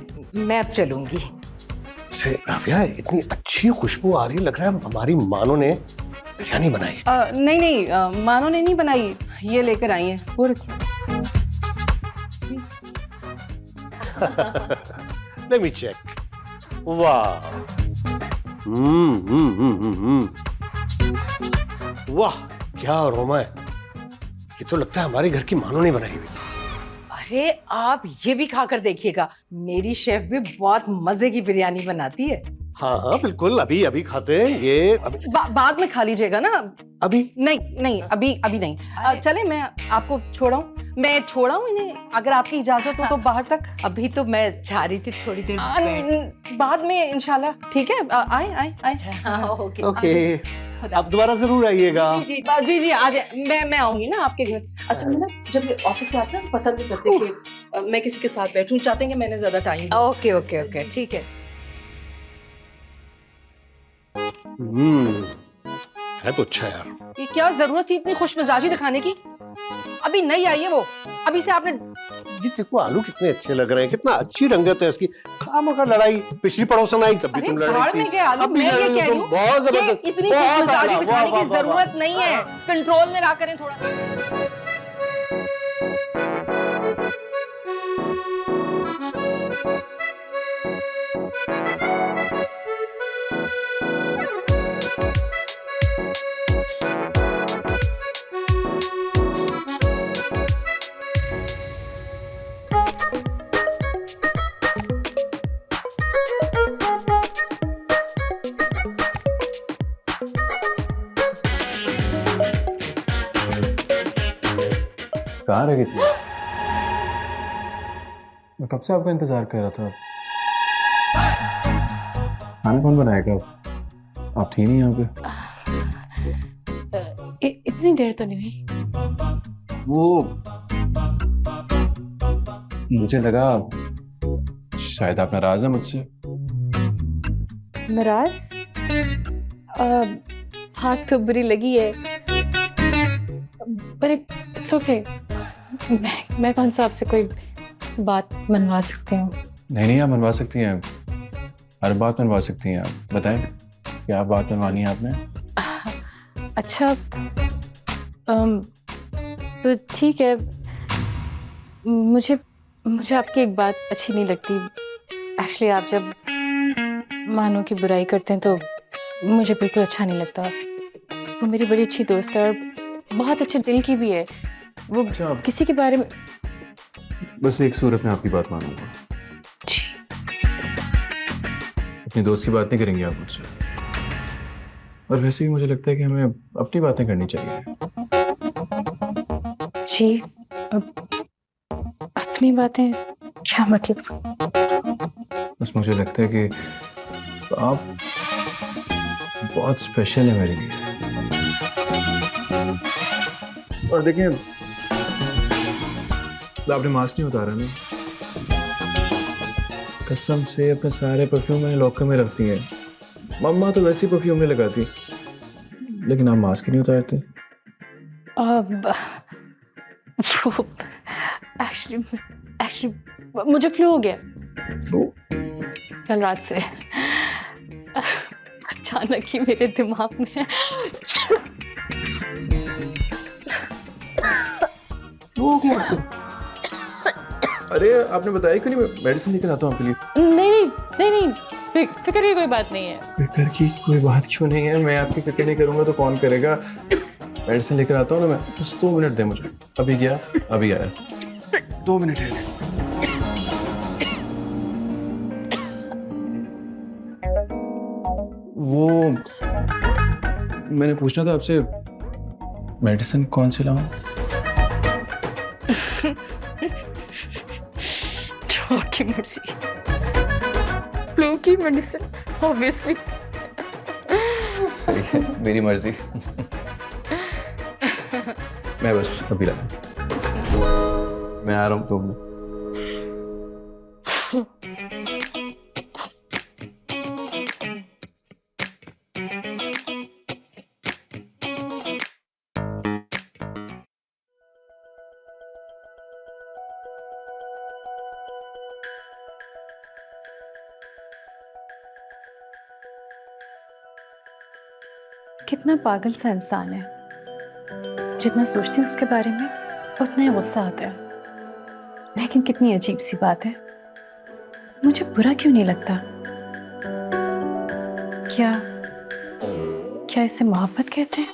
अब चलूंगी। से राबिया, इतनी अच्छी खुशबू आ रही, लग रहा है हमारी मानो ने बिरयानी बनाई। नहीं, मानो ने नहीं बनाई, ये लेकर आई है। वो रखिए। Let me check. वाह, वाह क्या अरोमा है। ये तो लगता है हमारे घर की मानो ने बनाई हुई। अरे आप ये भी खाकर देखिएगा, मेरी शेफ भी बहुत मजे की बिरयानी बनाती है। हाँ हाँ बिल्कुल, अभी अभी खाते हैं ये अभी। बाद में खा लीजिएगा ना। अभी नहीं नहीं, अभी अभी नहीं। चले, मैं आपको छोड़ाऊं, मैं छोड़ाऊं इन्हें, अगर आपकी इजाजत हो तो बाहर तक। अभी तो मैं जा रही थी थोड़ी देर बैठ। बाद में इंशाल्लाह। ठीक है, आए आए आए। हाँ, ओके ओके, अब दोबारा जरूर आइएगा। जी जी, आ जाए, मैं आऊंगी ना आपके घर। असल में ना जब ये ऑफिस से आते हैं पसंद नहीं करते कि मैं किसी के साथ बैठूं, चाहते हैं कि मैंने ज्यादा टाइम। ओके ओके ओके, ठीक है। है तो अच्छा यार। ये क्या जरूरत थी इतनी खुशमिजाजी दिखाने की? अभी नहीं आई है वो, अभी से आपने। ये देखो आलू कितने अच्छे लग रहे हैं, कितना अच्छी रंगत है इसकी। खामखा लड़ाई, पिछली पड़ोसन आई तब भी तुम लड़ भाड़ रही में थी। गए आलू, अब भी मैं लड़ ये रही कह हो रही तुम, हूँ बहुत कि जबरदस्त। इतनी बहुत खुशमिजाजी आला, दिखाने वाह, की वाह, वाह, जरूरत वाह। नहीं है, कंट्रोल में रहा करें थोड़ा। कहाँ रह गई थी? मैं कब से आपका इंतजार कर रहा था। खाना कौन बनाएगा? आप थी नहीं यहाँ पे। इतनी देर तो नहीं हुई। वो मुझे लगा शायद आप नाराज हैं मुझसे। नाराज? बात तो बुरी लगी है, पर इट्स ओके। मैं कौन सा आपसे कोई बात मनवा सकती हूँ? नहीं नहीं, आप मनवा सकती हैं, हर बात मनवा सकती हैं। आप बताएं क्या बात मनवानी है आपने? अच्छा, तो ठीक है। मुझे आपकी एक बात अच्छी नहीं लगती। एक्चुअली आप जब मानो की बुराई करते हैं तो मुझे बिल्कुल अच्छा नहीं लगता। वो मेरी बड़ी अच्छी दोस्त है और बहुत अच्छे दिल की भी है। वो अच्छा। किसी के बारे में। बस एक सूरत में आपकी बात मानूंगा। जी। अपनी दोस्त की बात नहीं करेंगे आप मुझसे? और वैसे भी मुझे लगता है कि हमें अपनी बातें करनी चाहिए। जी, अपनी बातें क्या मतलब? बस मुझे लगता है कि आप बहुत स्पेशल है मेरे लिए। और देखिए, आपने मास्क नहीं उतारा ना, कसम से अपने सारे परफ्यूम मैंने लॉकर में रखती हैं। मम्मा तो वैसे ही परफ्यूम नहीं लगाती, लेकिन आप मास्क ही नहीं उतारते। एक्चुअली मुझे फ्लू हो गया कल रात से। अचानक ही मेरे दिमाग में हो गया आपको? अरे आपने बताया क्यों नहीं? मैं मेडिसिन लेकर आता हूँ आपके लिए। नहीं, फिक्र की कोई बात नहीं है। फिक्र की कोई बात क्यों नहीं है? मैं आपकी फिक्र नहीं करूंगा तो कौन करेगा? मेडिसिन लेकर आता हूँ ना मैं। बस 2 मिनट दे मुझे। अभी गया, अभी आया। 2 मिनट है। वो मैंने पूछना था आपसे, मेडिसिन कौन सी लाऊं? जो की मर्जी। फ्लू की मेडिसिन ऑब्वियसली। सही है, मेरी मर्जी। मैं बस अभी ला, मैं आ रहा हूँ 2 मिनट। कितना पागल सा इंसान है। जितना सोचती हूँ उसके बारे में उतना ही गुस्सा आता है। लेकिन कितनी अजीब सी बात है, मुझे बुरा क्यों नहीं लगता? क्या इसे मोहब्बत कहते हैं?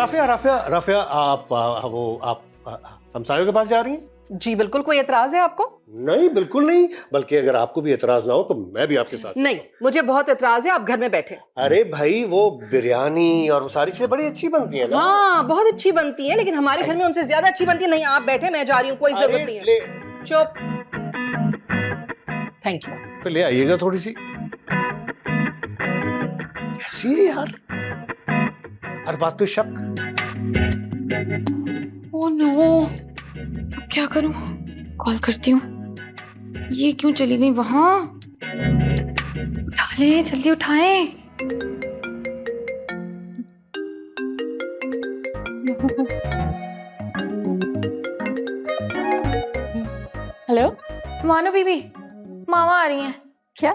राफिया राफिया राफिया आप हमसायों के पास जा रही हैं? जी बिल्कुल, कोई एतराज है आपको? नहीं बिल्कुल नहीं, बल्कि अगर आपको भी एतराज ना हो तो मैं भी आपके साथ। नहीं, मुझे बहुत एतराज है, आप घर में बैठे। अरे भाई वो बिरयानी और वो सारी चीजें बड़ी अच्छी बनती है ना। हाँ बहुत अच्छी बनती है, लेकिन हमारे घर में उनसे ज्यादा अच्छी बनती है। नहीं आप बैठे, मैं जा रही हूँ, कोई जरूरत नहीं है। चुप। Thank you. तो ले आइएगा थोड़ी सी। कैसी है यार, हर बात पे शक। ओह नो, अब क्या करूं? कॉल करती हूँ। ये क्यों चली गई वहां? उठा ले, जल्दी उठाएं। हेलो, मानो बीबी, मामा आ रही हैं। क्या?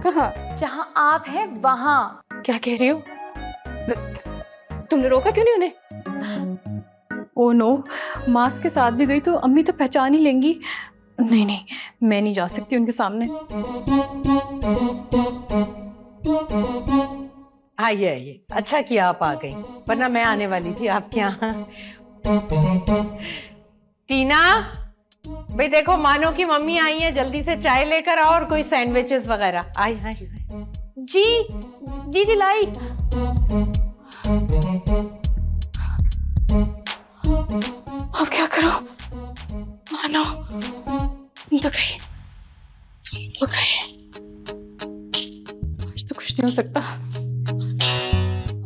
कहाँ? जहाँ आप हैं वहां। क्या कह रही हो? तुमने रोका क्यों नहीं उन्हें? ओह नो, मास्क के साथ भी गई तो अम्मी तो पहचान ही लेंगी। नहीं नहीं, मैं नहीं जा सकती उनके सामने। आइए आइए, अच्छा किया आप आ गई, वरना मैं आने वाली थी आपके यहाँ। टीना, भाई देखो मानो की मम्मी आई है, जल्दी से चाय लेकर आओ और कोई सैंडविचेस वगैरह। आई आई जी जी जी लाई। अब क्या करो? मानो तुम तो गई, तुम तो गई। आज तो कुछ नहीं हो सकता।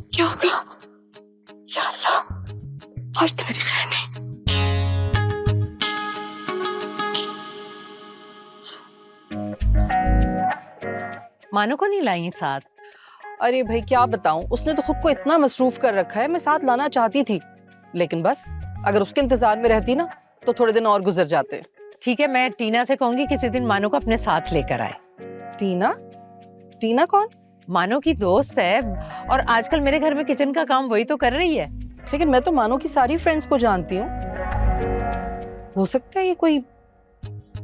क्या होगा? या अल्लाह, आज तो मेरी खैर नहीं। मानो को नहीं लाई साथ? अरे भाई क्या बताऊं, उसने तो खुद को इतना मसरूफ कर रखा है, मैं साथ लाना चाहती थी, लेकिन बस अगर उसके इंतजार में रहती ना तो थोड़े दिन और गुजर जाते। ठीक है, मैं टीना से कहूंगी किसी दिन मानो को अपने साथ लेकर आए। टीना? टीना कौन? मानो की दोस्त है और आजकल मेरे घर में किचन का काम वही तो कर रही है। लेकिन मैं तो मानो की सारी फ्रेंड्स को जानती हूँ। हो सकता है ये कोई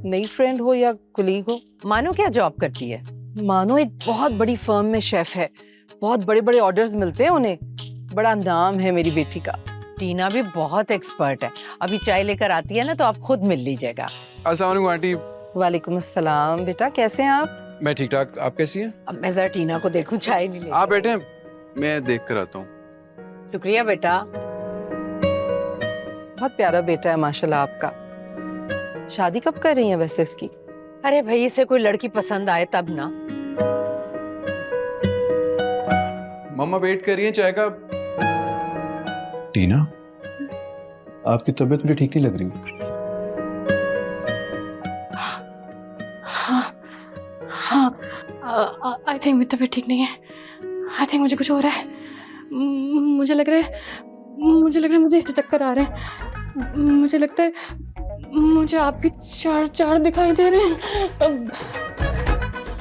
नई फ्रेंड हो या कुलीग हो। मानो क्या जॉब करती है? मानो एक बहुत बड़ी फर्म में शेफ है, बहुत बड़े बड़े ऑर्डर्स मिलते हैं उन्हें, बड़ा नाम है मेरी बेटी का। टीना भी बहुत एक्सपर्ट है, अभी चाय लेकर आती है ना तो आप खुद मिल लीजिएगा। अस्सलाम वालेकुम आंटी। वालेकुम अस्सलाम। बेटा कैसे हैं आप? मैं ठीक ठाक, आप कैसी हैं? अब मैं जरा टीना को देखूं, चाय नहीं ले। आप बैठे, मैं देख कर आता हूँ। शुक्रिया बेटा। बहुत प्यारा बेटा है माशाल्लाह आपका। शादी कब कर रही हैं वैसे इसकी? अरे भाई इसे कोई लड़की पसंद आए तब ना। मम्मा वेट कर रही हैं चाय का। टीना, आपकी तबीयत मुझे ठीक नहीं लग रही। हाँ, आई थिंक मेरी तबीयत ठीक नहीं है। आई थिंक मुझे कुछ हो रहा है। मुझे लग रहा है मुझे चक्कर आ रहे हैं। मुझे लगता है मुझे आप भी चार दिखाई दे रहे हैं।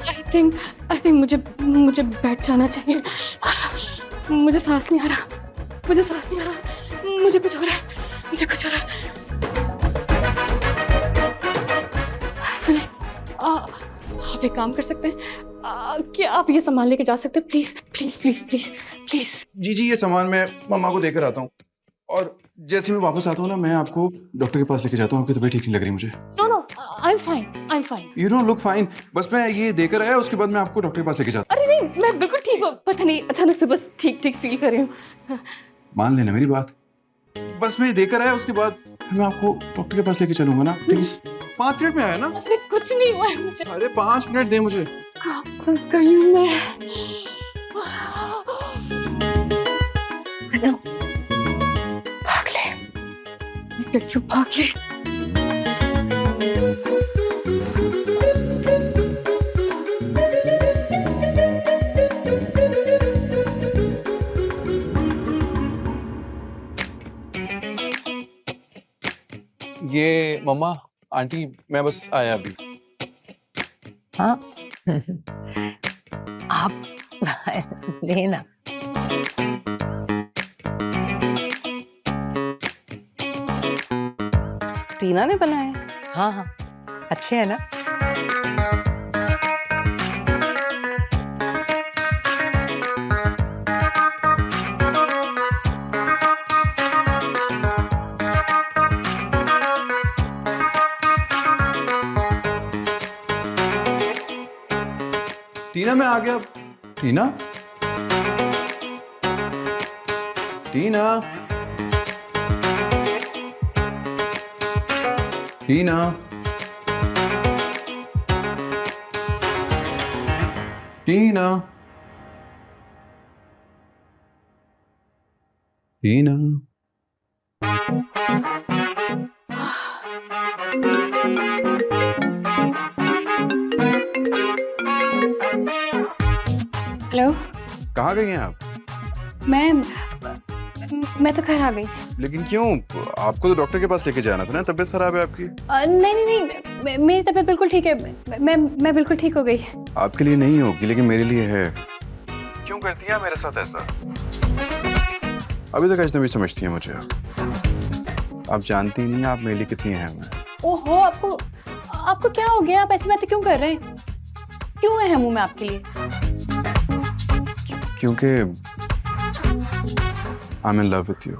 आई थिंक मुझे बैठ जाना चाहिए। मुझे सांस नहीं आ रहा, मुझे कुछ हो रहा है। सुने, आप एक काम कर सकते हैं, क्या आप ये सामान लेके जा सकते हैं? Please please please please please. जी ये सामान मैं मम्मा को देकर आता हूँ, और जैसे मैं वापस आता हूँ ना मैं आपको डॉक्टर के पास लेके जाता हूँ। आपकी तबीयत ठीक नहीं लग रही मुझे। No I am fine. You don't look fine. बस मैं ये देकर आया, उसके बाद मैं आपको डॉक्टर के पास लेके जाता अरे नहीं, मैं बिल्कुल ठीक हूँ। पता नहीं अचानक से बस ठीक फील कर रही हूँ। हूँ। मान लेना मेरी बात। बस मैं ये देकर आया, उसके बाद मैं आपको डॉक्टर के पास लेके चलूंगा ना, प्लीज। 5 मिनट में आया ना। अरे कुछ नहीं हुआ है मुझे। अरे 5 मिनट दे मुझे। फंस गई हूँ मैं। भाग ले, चुप भाग ले। ये मम्मा, आंटी, मैं बस आया अभी। हाँ आप लेना। टीना ने बनाया? हाँ हाँ अच्छे है ना। टीना मैं आ गया। टीना, टीना, टीना, टीना, टीना। हेलो। कहाँ गई हैं आप? मैं तो घर आ गई। लेकिन क्यों? आपको तो डॉक्टर के पास लेके जाना था ना, तबीयत खराब है आपकी। नहीं नहीं नहीं, मेरी तबीयत बिल्कुल ठीक है। मैं बिल्कुल ठीक हो गई। आपके लिए नहीं होगी लेकिन मेरे लिए है। क्यों करती हैं मेरे साथ ऐसा? अभी तक अजनबी समझती हैं मुझे। आप जानती नहीं आप मेरे लिए कितनी अहम है। ओहो, आपको क्या हो गया? आप ऐसी बातें क्यों कर रहे हैं? क्यों अहम हूं मैं आपके लिए? क्योंकि I am in love with you.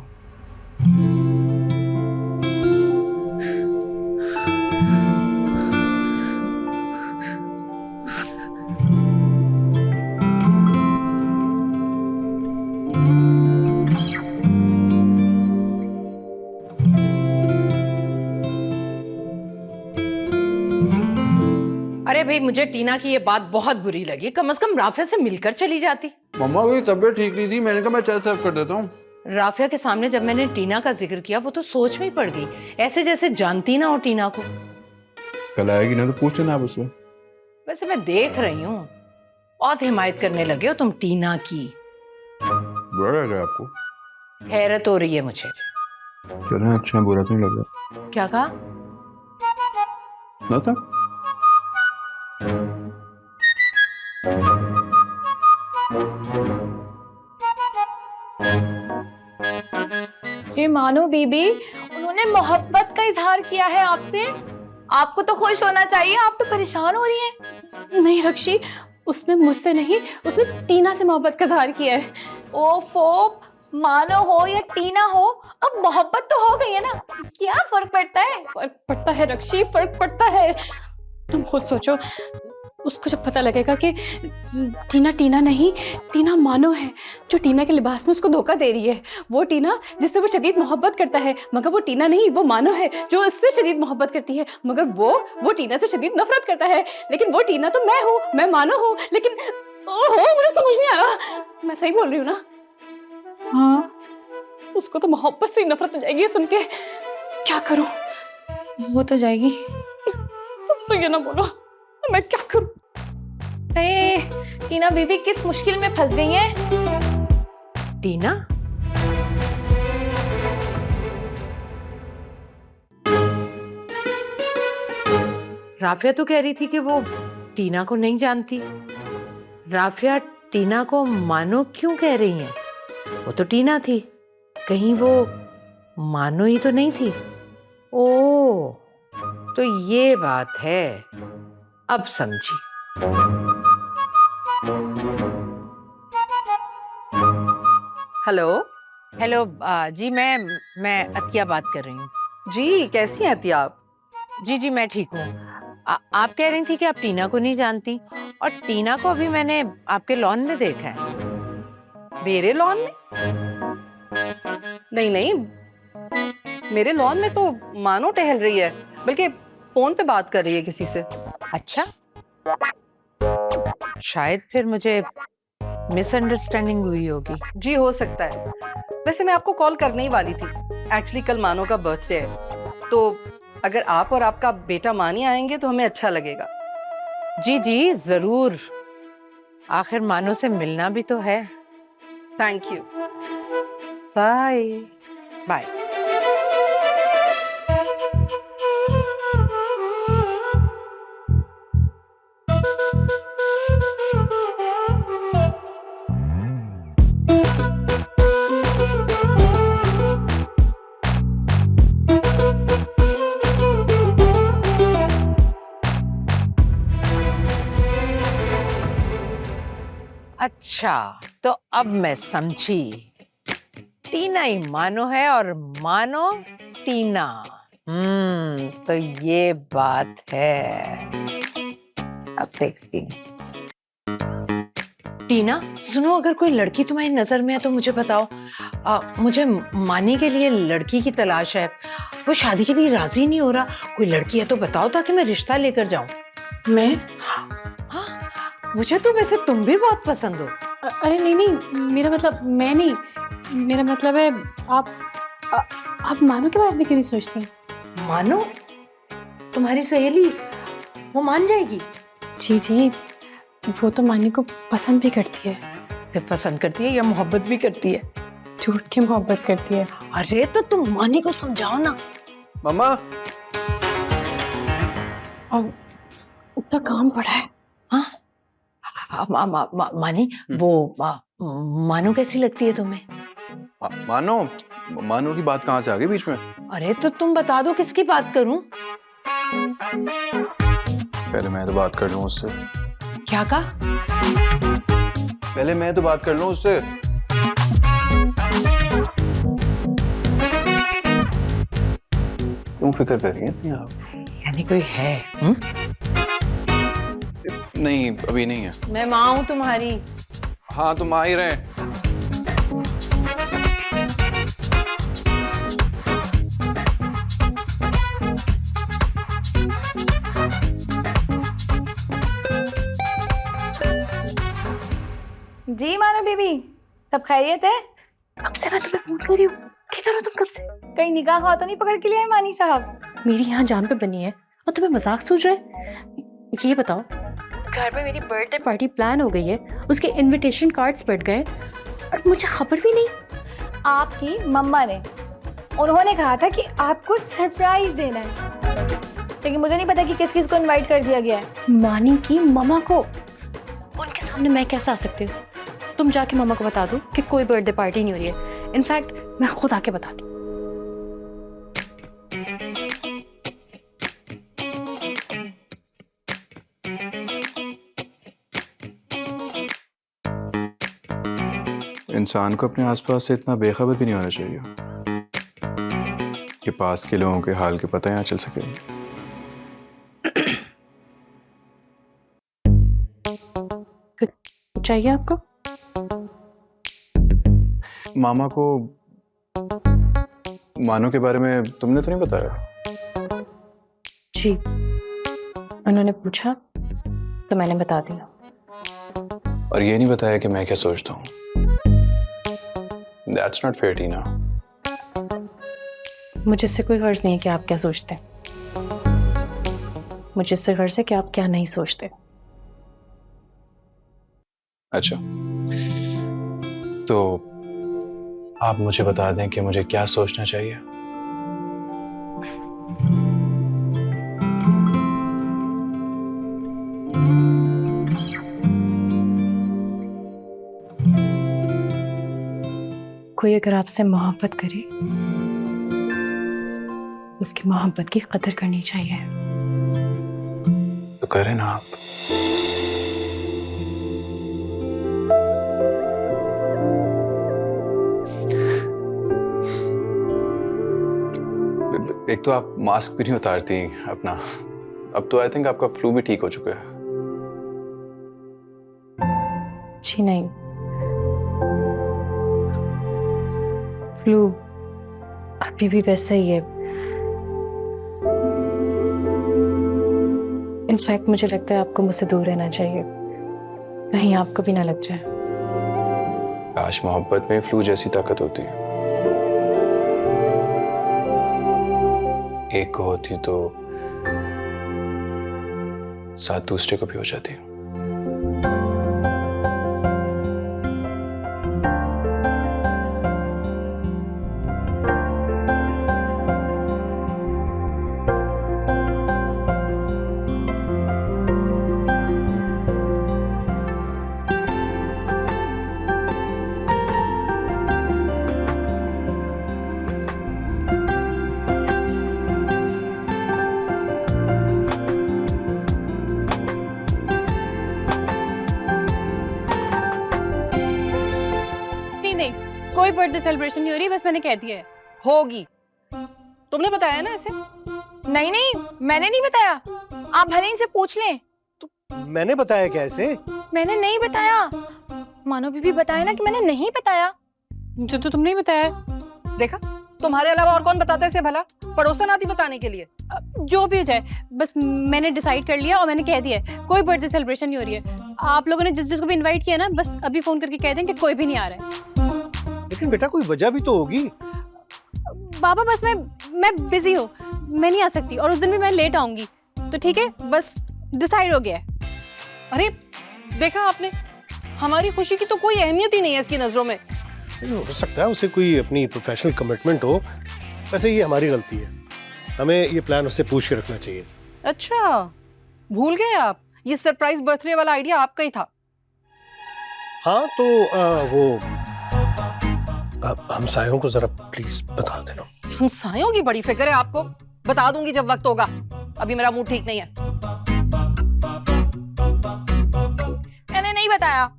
अरे भाई, मुझे टीना की ये बात बहुत बुरी लगी। कम से कम राफिया से मिलकर चली जाती। मम्मा की तबीयत ठीक नहीं थी, मैंने कहा मैं चाय सर्व कर देता हूँ। राफिया के सामने जब मैंने टीना का जिक्र किया, वो तो सोच में ही पड़ गई, ऐसे जैसे जानती ना हो टीना को। कल आएगी ना तो पूछ लेना आप उससे। वैसे मैं देख रही हूँ बहुत हिमायत करने लगे हो तुम टीना की। बुरा लग रहा है आपको? हैरत हो रही है मुझे। चलो अच्छा, बुरा तो नहीं लग रहा। क्या कहा? ना था। ये मानो बीबी, उन्होंने मोहब्बत का इजहार किया है आपसे। आपको तो खुश होना चाहिए, आप तो परेशान हो रही हैं। नहीं रक्षी, उसने मुझसे नहीं, उसने टीना से मोहब्बत का इजहार किया है। ओफो, मानो हो या टीना हो, अब मोहब्बत तो हो गई है ना, क्या फर्क पड़ता है? फर्क पड़ता है रक्षी, फर्क पड़ता है। तुम खुद सोचो, उसको जब पता लगेगा कि टीना टीना नहीं, टीना मानो है, जो टीना के लिबास में उसको धोखा दे रही है। वो टीना जिससे वो शदीद मोहब्बत करता है, मगर वो टीना नहीं, वो मानो है जो उससे शदीद मोहब्बत करती है, मगर वो टीना से शदीद नफरत करता है। लेकिन वो टीना तो मैं हूँ, मैं मानो हूँ, लेकिन ओहो, मुझे समझ नहीं आ रहा। मैं सही बोल रही हूँ ना? हाँ, उसको तो मोहब्बत से ही नफरत हो जाएगी सुन के। क्या करूं? वो तो जाएगी। तो ये ना बोलो, मैं क्या करूं? टीना बीबी किस मुश्किल में फंस गई हैं? टीना? राफिया तो कह रही थी कि वो टीना को नहीं जानती। राफिया टीना को मानो क्यों कह रही हैं? वो तो टीना थी, कहीं वो मानो ही तो नहीं थी। ओ, तो ये बात है, अब समझी। हेलो। हेलो जी, मैं अतिया बात कर रही हूँ। जी, कैसी हैं अतिया आप? जी मैं ठीक हूँ। आप कह रही थी कि आप टीना को नहीं जानती, और टीना को अभी मैंने आपके लॉन में देखा है। मेरे लॉन में? नहीं नहीं, मेरे लॉन में तो मानो टहल रही है, बल्कि फोन पे बात कर रही है किसी से। अच्छा, शायद फिर मुझे मिसअंडरस्टैंडिंग हुई होगी। जी हो सकता है। वैसे मैं आपको कॉल करने ही वाली थी। एक्चुअली कल मानो का बर्थडे है, तो अगर आप और आपका बेटा मानी आएंगे तो हमें अच्छा लगेगा। जी जरूर, आखिर मानो से मिलना भी तो है। Thank you. Bye bye. अच्छा, तो अब मैं समझी। टीना ही मानो है और मानो टीना। तो ये बात है। अब देखती हूँ। टीना सुनो, अगर कोई लड़की तुम्हारी नजर में है तो मुझे बताओ। मुझे मानी के लिए लड़की की तलाश है, वो शादी के लिए राजी नहीं हो रहा। कोई लड़की है तो बताओ ताकि मैं रिश्ता लेकर जाऊं। मैं हाँ, मुझे तो वैसे तुम भी बहुत पसंद हो। अरे नहीं नहीं, मेरा मतलब मैं नहीं, मेरा मतलब है आप मानो के बारे में क्यों नहीं सोचती? मानो? तुम्हारी सहेली वो मान जाएगी? जी जी, वो तो मानी को पसंद भी करती है। सिर्फ पसंद करती है या मोहब्बत भी करती है? झूठ के मोहब्बत करती है। अरे तो तुम मानी को समझाओ ना। मम्मा, और उतना काम पड़ा है। हाँ, मानी वो मानो कैसी लगती है तुम्हें? मानो मानो की बात कहाँ से आ गई बीच में? अरे तो तुम बता दो किसकी बात करूं? पहले मैं तो बात कर लूं उससे। क्या कहा? पहले मैं तो बात कर लूं उससे। क्यों फिक्र कर रही हैं आप? यानी कोई है? नहीं, अभी नहीं है। मैं माँ हूँ तुम्हारी। हाँ, तुम आ ही रहे। जी मानो बीबी, सब खैरियत है? कब से मैं तुम्हें फोन कर रही हूँ, किधर हो तुम कब से? कहीं निगाह खाओ तो नहीं पकड़ के लिए है मानी साहब? मेरी यहाँ जान पे बनी है और तुम्हें मजाक सूझ रहा है? ये बताओ, घर में मेरी बर्थडे पार्टी प्लान हो गई है, उसके इनविटेशन कार्ड्स बढ़ गए और मुझे खबर भी नहीं। आपकी मम्मा ने, उन्होंने कहा था कि आपको सरप्राइज देना है, लेकिन मुझे नहीं पता कि किस किस को इनवाइट कर दिया गया है। मानी की मम्मा को, उनके सामने मैं कैसे आ सकती हूँ? तुम जाके मम्मा को बता दो कि कोई बर्थडे पार्टी नहीं हो रही है। इनफैक्ट मैं खुद आके बताती हूँ। इंसान को अपने आसपास से इतना बेखबर भी नहीं होना चाहिए कि पास के लोगों के हाल के पता यहाँ चल सके। चाहिए आपको? मामा को मानो के बारे में तुमने तो नहीं बताया? जी, उन्होंने पूछा तो मैंने बता दिया। और ये नहीं बताया कि मैं क्या सोचता हूँ। That's not fair, टीना। मुझे इससे कोई गर्ज नहीं है कि आप क्या सोचते हैं। मुझे इससे गर्ज है कि आप क्या नहीं सोचते। अच्छा, तो आप मुझे बता दें कि मुझे क्या सोचना चाहिए। कोई अगर आपसे मोहब्बत करे, उसकी मोहब्बत की कदर करनी चाहिए। तो करें ना आप। एक तो आप मास्क भी नहीं उतारती अपना। अब तो आई थिंक आपका फ्लू भी ठीक हो चुका है। जी नहीं, फ्लू अभी भी वैसा ही है। इनफैक्ट मुझे लगता है आपको मुझसे दूर रहना चाहिए, कहीं आपको भी ना लग जाए। काश मोहब्बत में फ्लू जैसी ताकत होती है। एक को होती तो साथ दूसरे को भी हो जाती। कोई बर्थडे सेलिब्रेशन नहीं हो रही, बस मैंने कह दिया है। होगी, तुमने बताया ना ऐसे? नहीं नहीं, मैंने नहीं बताया, आप भले इनसे पूछ लें। मैंने बताया क्या ऐसे? मैंने नहीं बताया, मानो बीबी बताया ना कि मैंने नहीं बताया। मुझे तो तुमने ही बताया है। देखा, तुम्हारे अलावा और कौन बताता है इसे भला? पड़ोसन आती बताने के लिए। जो भी हो जाए, बस मैंने डिसाइड कर लिया और मैंने कह दिया है, कोई बर्थडे सेलिब्रेशन नहीं हो रही है। आप लोगों ने जिस जिसको भी इनवाइट किया ना, बस अभी फोन करके कह दें कि कोई भी नहीं आ रहा है। लेकिन बेटा कोई वजह भी तो होगी। बाबा बस मैं बिजी हूँ, मैं नहीं आ सकती, और उस दिन भी मैं लेट आऊंगी। तो ठीक है, बस डिसाइड हो गया है। अरे देखा आपने, हमारी खुशी की तो कोई अहमियत ही नहीं है इसकी नजरों में। हो सकता है उसे कोई अपनी प्रोफेशनल कमिटमेंट हो। वैसे ये हमारी गलती है, हमें ये प्लान उससे पूछ के रखना चाहिए था। अच्छा, भूल गए आप? ये सरप्राइज बर्थडे वाला आइडिया आपका ही था। हाँ तो वो हमसायों को जरा प्लीज बता देना। हमसायों की बड़ी फिक्र है आपको? बता दूंगी जब वक्त होगा, अभी मेरा मूड ठीक नहीं है। मैंने नहीं बताया।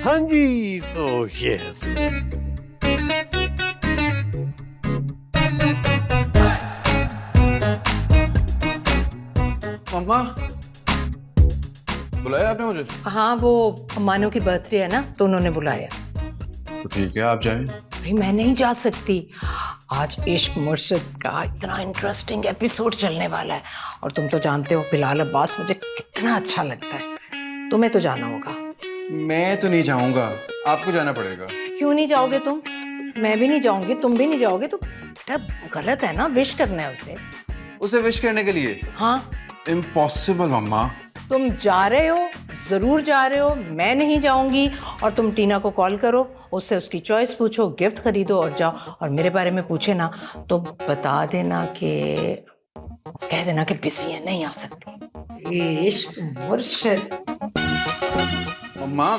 हाँ जी, तो ये है। मम्मा, बुलाया आपने मुझे? हाँ, वो मानो की बर्थडे है ना, तो उन्होंने बुलाया। तो ठीक है, आप जाएं। भाई मैं नहीं जा सकती, आज इश्क मुर्शिद का इतना इंटरेस्टिंग एपिसोड चलने वाला है, और तुम तो जानते हो बिलाल अब्बास मुझे कितना अच्छा लगता है। तुम्हें तो जाना होगा। मैं तो नहीं जाऊंगा, आपको जाना पड़ेगा। क्यों नहीं जाओगे तुम? मैं भी नहीं जाऊंगी, तुम भी नहीं जाओगे तो बेटा गलत है ना, विश करना है उसे विश करने के लिए? हाँ, इम्पॉसिबल मम्मा। तुम जा रहे हो, जरूर जा रहे हो, मैं नहीं जाऊंगी। और तुम टीना को कॉल करो, उससे उसकी चॉइस पूछो, गिफ्ट खरीदो और जाओ। और मेरे बारे में पूछे ना तो बता देना कि, कह देना कि बिजी है, नहीं आ सकती। इश्क मुर्शिद। मम्मा,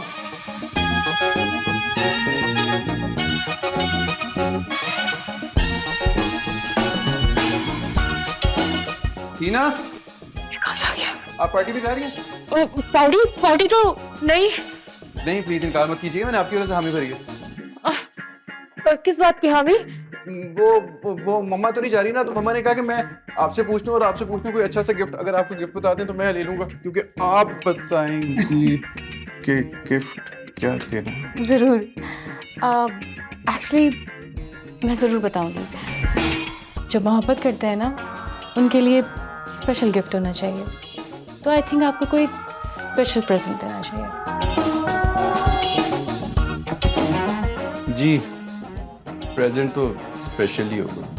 टीना, आप पार्टी भी जा रही हैं? पार्टी तो नहीं। नहीं, प्लीज इनकार मत कीजिएगा, मैंने आपकी वजह से हामी भरी है। किस बात की हामी? वो मम्मा तो नहीं जा रही ना, तो मम्मा ने कहा कि मैं आपसे पूछ लूं, और आपसे पूछने कोई अच्छा सा गिफ्ट, अगर आपको गिफ्ट बता दें तो मैं ले लूंगा, क्योंकि आप बताएंगी कि गिफ्ट क्या देना। जरूर। एक्चुअली मैं जरूर बताऊंगी। जब मोहब्बत करते हैं ना, उनके लिए स्पेशल गिफ्ट होना चाहिए। तो आई थिंक आपको कोई स्पेशल प्रेजेंट देना चाहिए। जी, प्रेजेंट तो स्पेशल ही होगा।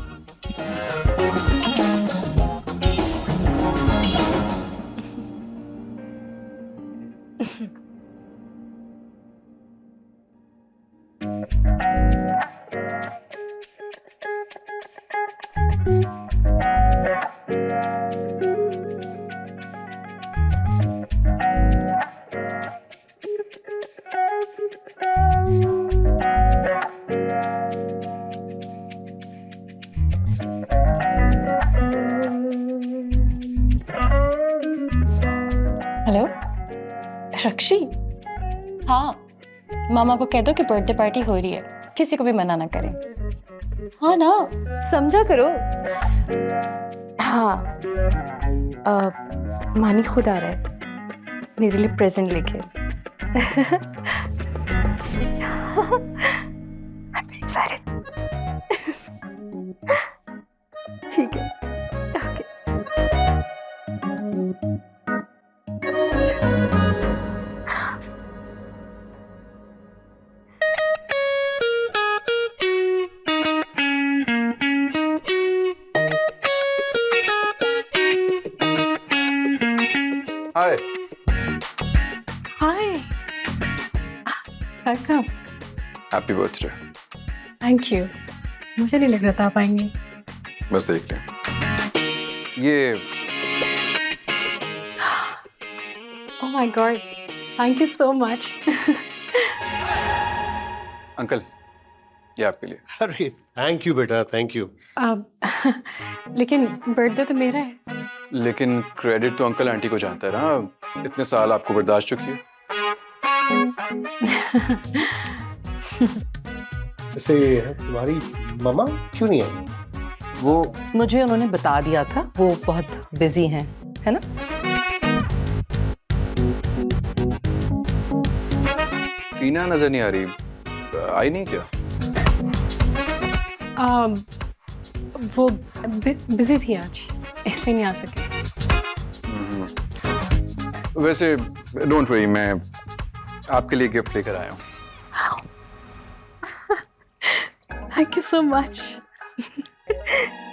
हेलो रक्षी? हाँ, मामा को कह दो कि बर्थडे पार्टी हो रही है, किसी को भी मना ना करें। हाँ ना, समझा करो। हाँ, मानी खुद आ रहा है मेरे लिए प्रेजेंट लेके। I'm excited. ठीक है। Hi. Hi. Welcome. Happy birthday. Thank you. मुझे नहीं लग रहा था आप आएंगे। बस देख लें। ये ओह my God, thank you so much. Uncle, ये आपके लिए। अरे थैंक यू बेटा, थैंक यू। लेकिन बर्थडे तो मेरा है। लेकिन क्रेडिट तो अंकल आंटी को जाता है ना, इतने साल आपको बर्दाश्त चुकी है। वैसे तुम्हारी मामा क्यों नहीं आई? वो मुझे उन्होंने बता दिया था, वो बहुत बिजी हैं, है ना? टीना नजर नहीं आ रही, आई नहीं क्या? वो बिजी थी आज, इसलिए नहीं आ सके। वैसे डोंट वरी, मैं आपके लिए गिफ्ट लेकर आया हूँ। Thank you so much.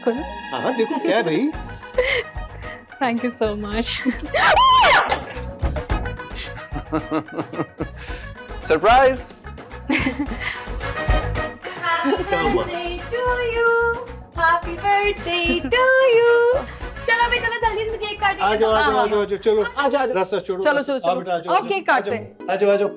हाँ देखो क्या है भाई। Thank you so much. Surprise. Happy birthday to you. चलो भी चलो जल्दी से केक काटेंगे। आ जाओ आ जाओ आ जाओ चलो, आ जाओ, आ जाओ। रास्ता छोड़ो। चलो, चलो, आओ चलो। बेटा, आ जाओ, आओ, केक काटते हैं। आ जाओ आ जाओ।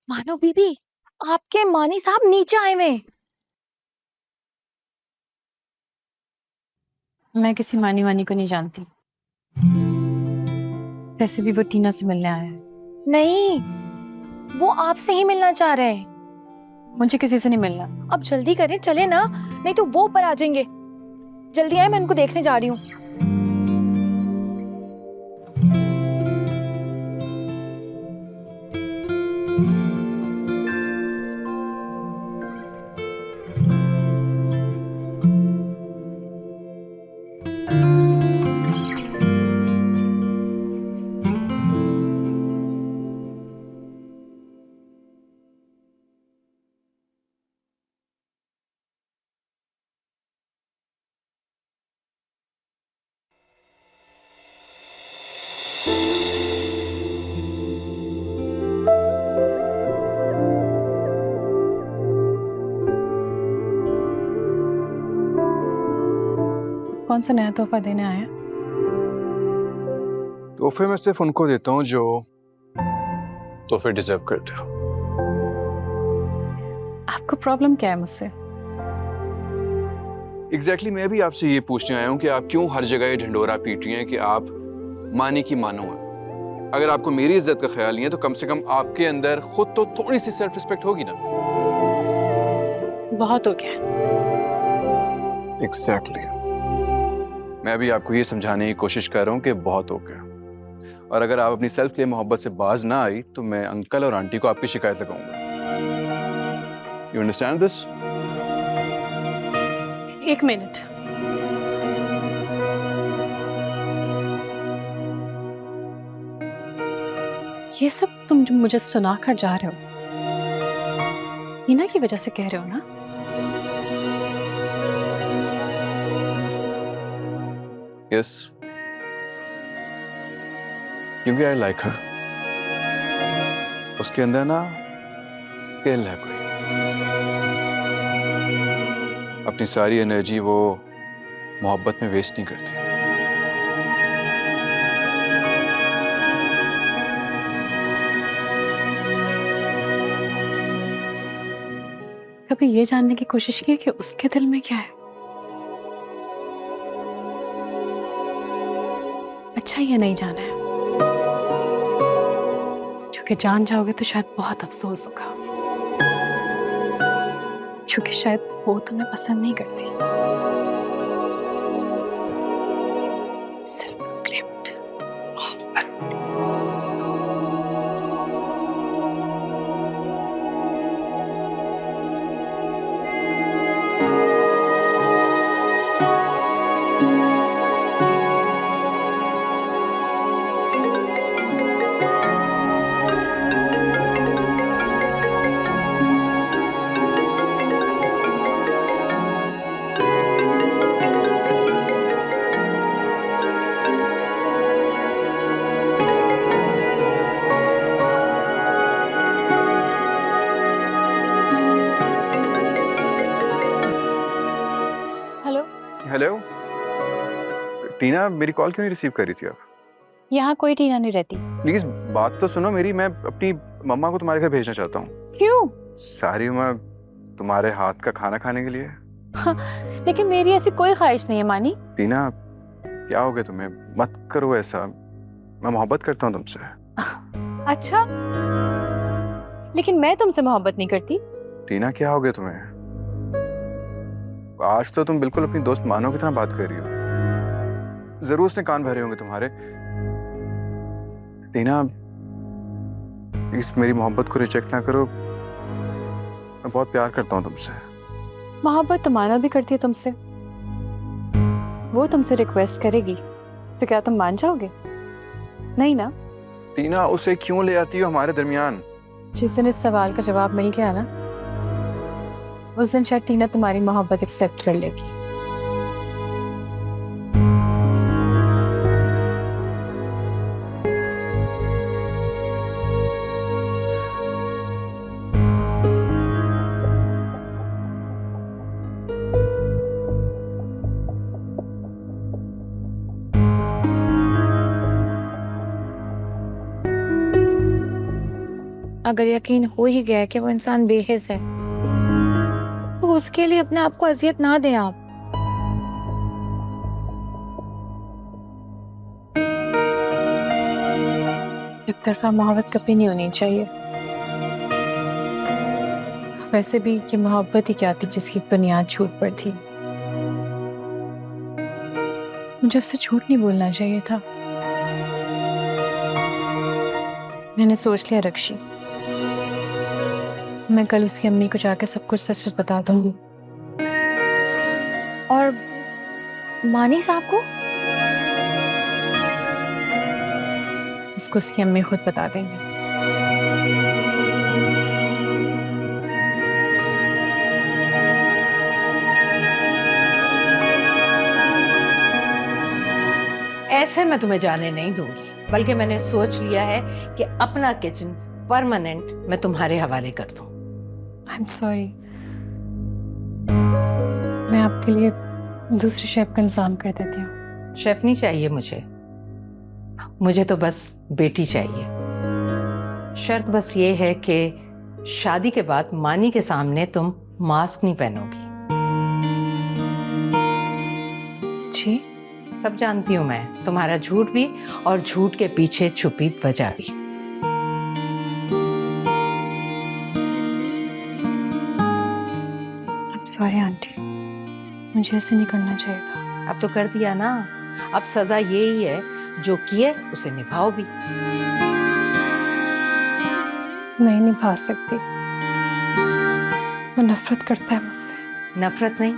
मानो बीबी, आपके मानी साहब नीचे आए हुए हैं। मैं किसी मानी वानी को नहीं जानती, वैसे भी वो टीना से मिलने आया है। नहीं, वो आपसे ही मिलना चाह रहे हैं। मुझे किसी से नहीं मिलना। अब जल्दी करें, चले ना, नहीं तो वो ऊपर आ जाएंगे। जल्दी आए, मैं उनको देखने जा रही हूँ। कौन सा नया तोहफा देने आया? तोहफे मैं सिर्फ उनको देता हूँ जो तोहफे डिजर्व करते हो। आपको प्रॉब्लम क्या है मुझसे? एग्जैक्टली मैं भी आपसे ये पूछने आया हूँ कि आप क्यों हर जगह ये ढिंडोरा पीट रही हैं कि आप मानी की मानो हैं। अगर आपको मेरी इज्जत का ख्याल नहीं है तो कम से कम आपके अंदर खुद तो थोड़ी सी सेल्फ रिस्पेक्ट होगी ना। बहुत हो गया। एग्जैक्टली मैं भी आपको ये समझाने की कोशिश कर रहा हूँ कि बहुत हो गया, और अगर आप अपनी सेल्फ से मोहब्बत से बाज ना आई तो मैं अंकल और आंटी को आपकी शिकायत लगाऊंगा। You understand this? एक मिनट। ये सब तुम जो मुझे सुना कर जा रहे हो, हीना की वजह से कह रहे हो ना? यस, क्योंकि आई लाइक हर। उसके अंदर ना स्किल है कोई, अपनी सारी एनर्जी वो मोहब्बत में वेस्ट नहीं करती। कभी ये जानने की कोशिश की कि उसके दिल में क्या है? अच्छा ये नहीं जाना है, क्योंकि जान जाओगे तो शायद बहुत अफसोस होगा, क्योंकि शायद वो तुम्हें पसंद नहीं करती, सिर्फ क्लिप्ड। हेलो टीना, मेरी कॉल क्यों नहीं रिसीव कर रही थी आप? यहाँ कोई टीना नहीं रहती। प्लीज बात तो सुनो मेरी, मैं अपनी मम्मा को तुम्हारे घर भेजना चाहता हूँ। क्यों? सारी उम्र तुम्हारे हाथ का खाना खाने के लिए। लेकिन मेरी ऐसी कोई ख्वाहिश नहीं है मानी। टीना क्या हो गया तुम्हें, मत करो ऐसा, मैं मोहब्बत करता हूँ तुमसे। अच्छा, लेकिन मैं तुमसे मोहब्बत नहीं करती। टीना क्या हो गया तुम्हें, आज तो तुम बिल्कुल अपनी दोस्त मानो की तरह बात कर रही हो। जरूर उसने कान भरे होंगे तुम्हारे। टीना प्लीज मेरी मोहब्बत को रिजेक्ट ना करो, मैं बहुत प्यार करता हूँ तुमसे। मोहब्बत तो माना भी करती है तुमसे। वो तुमसे रिक्वेस्ट करेगी तो क्या तुम मान जाओगे? नहीं ना। टीना उसे क्यों ले आती हो हमारे दरमियान? जिस दिन इस सवाल का जवाब मिल गया ना, उस दिन शायद टीना तुम्हारी मोहब्बत एक्सेप्ट कर लेगी। अगर यकीन हो ही गया कि वो इंसान बेहिस है तो उसके लिए अपने आप को अजियत ना दें आप। एक तरफा मोहब्बत कभी नहीं होनी चाहिए। वैसे भी ये मोहब्बत ही क्या थी जिसकी बुनियाद झूठ पर थी। मुझे उससे झूठ नहीं बोलना चाहिए था। मैंने सोच लिया रक्षी, मैं कल उसकी अम्मी को जाके सब कुछ सच सच बता दूंगी। और मानी साहब को? इसको उसकी अम्मी खुद बता देंगे। ऐसे मैं तुम्हें जाने नहीं दूंगी, बल्कि मैंने सोच लिया है कि अपना किचन परमानेंट मैं तुम्हारे हवाले कर दूं। आई एम सॉरी, मैं आपके लिए दूसरे शेफ का इंतजाम कर देती हूँ। शेफ नहीं चाहिए मुझे तो बस बेटी चाहिए। शर्त बस ये है कि शादी के बाद मानी के सामने तुम मास्क नहीं पहनोगी। जी? सब जानती हूँ मैं, तुम्हारा झूठ भी और झूठ के पीछे छुपी वजह भी। सॉरी आंटी, मुझे ऐसे नहीं करना चाहिए था। अब तो कर दिया ना, अब सजा यही है, जो किए उसे निभाओ भी। मैं नहीं निभा सकती, वो नफरत करता है मुझसे। नफरत नहीं,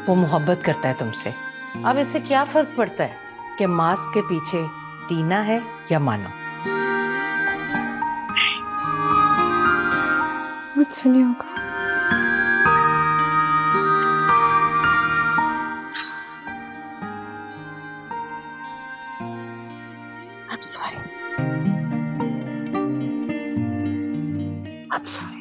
वो मोहब्बत करता है तुमसे। अब इससे क्या फर्क पड़ता है कि मास्क के पीछे टीना है या मानो? मुझसे नहीं होगा। I'm sorry. I'm sorry.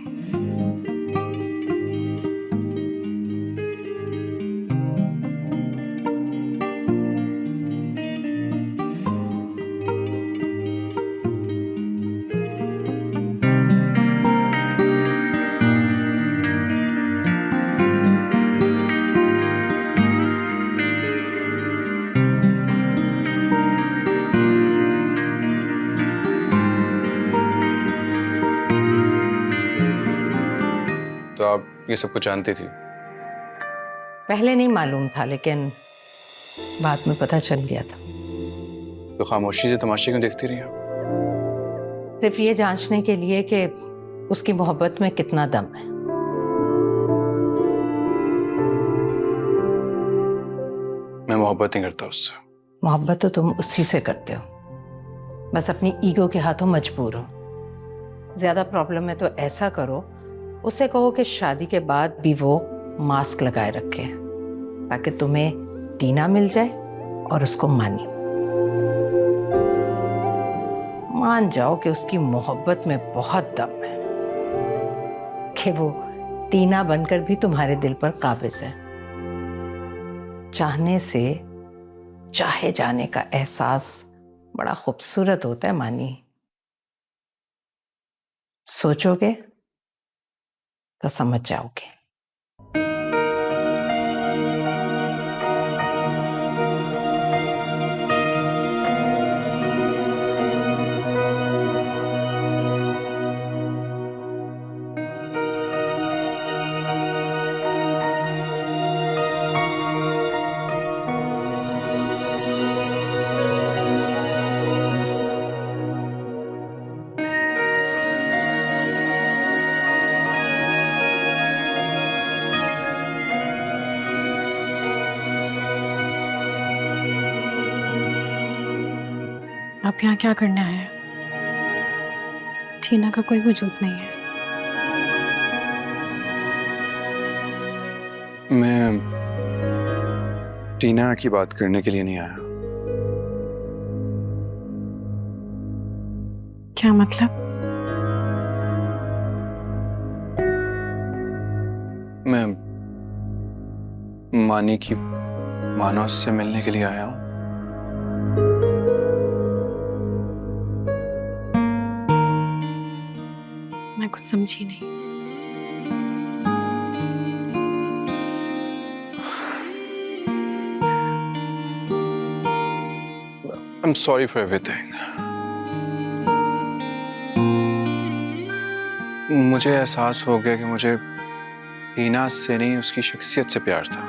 तो आप ये सब कुछ जानती थी? पहले नहीं मालूम था, लेकिन बाद में पता चल गया था। तो खामोशी से तमाशे क्यों देखती रही आप? सिर्फ ये जांचने के लिए कि उसकी मोहब्बत में कितना दम है। मैं मोहब्बत नहीं करता उससे। मोहब्बत तो तुम उसी से करते हो, बस अपनी ईगो के हाथों मजबूर हो। ज्यादा प्रॉब्लम है तो ऐसा करो, उसे कहो कि शादी के बाद भी वो मास्क लगाए रखे, ताकि तुम्हें टीना मिल जाए और उसको मानी। मान जाओ कि उसकी मोहब्बत में बहुत दम है, कि वो टीना बनकर भी तुम्हारे दिल पर काबिज है। चाहने से चाहे जाने का एहसास बड़ा खूबसूरत होता है मानी। सोचोगे? तो समझ जाओगे। आप यहाँ क्या करने आए हैं? टीना का कोई वजूद नहीं है। मैं टीना की बात करने के लिए नहीं आया। क्या मतलब? मैं मानी की मानो से मिलने के लिए आया हूँ। मैं कुछ समझी नहीं। I'm sorry for everything. मुझे एहसास हो गया कि मुझे टीना से नहीं उसकी शख्सियत से प्यार था,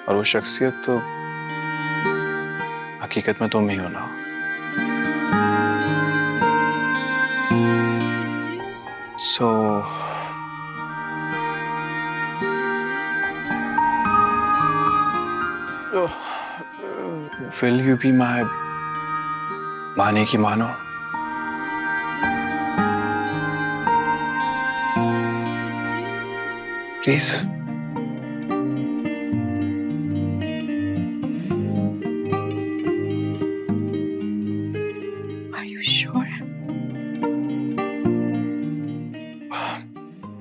और वो शख्सियत तो हकीकत में तुम ही हो ना। So will you be my माने की मानो? Please. Are you sure?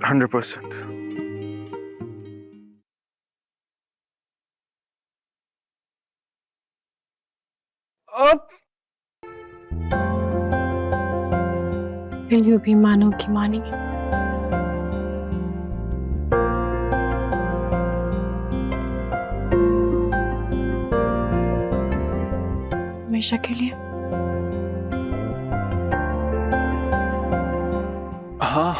100%. अब Will you be मानो की मानी? हमेशा के लिए? हाँ,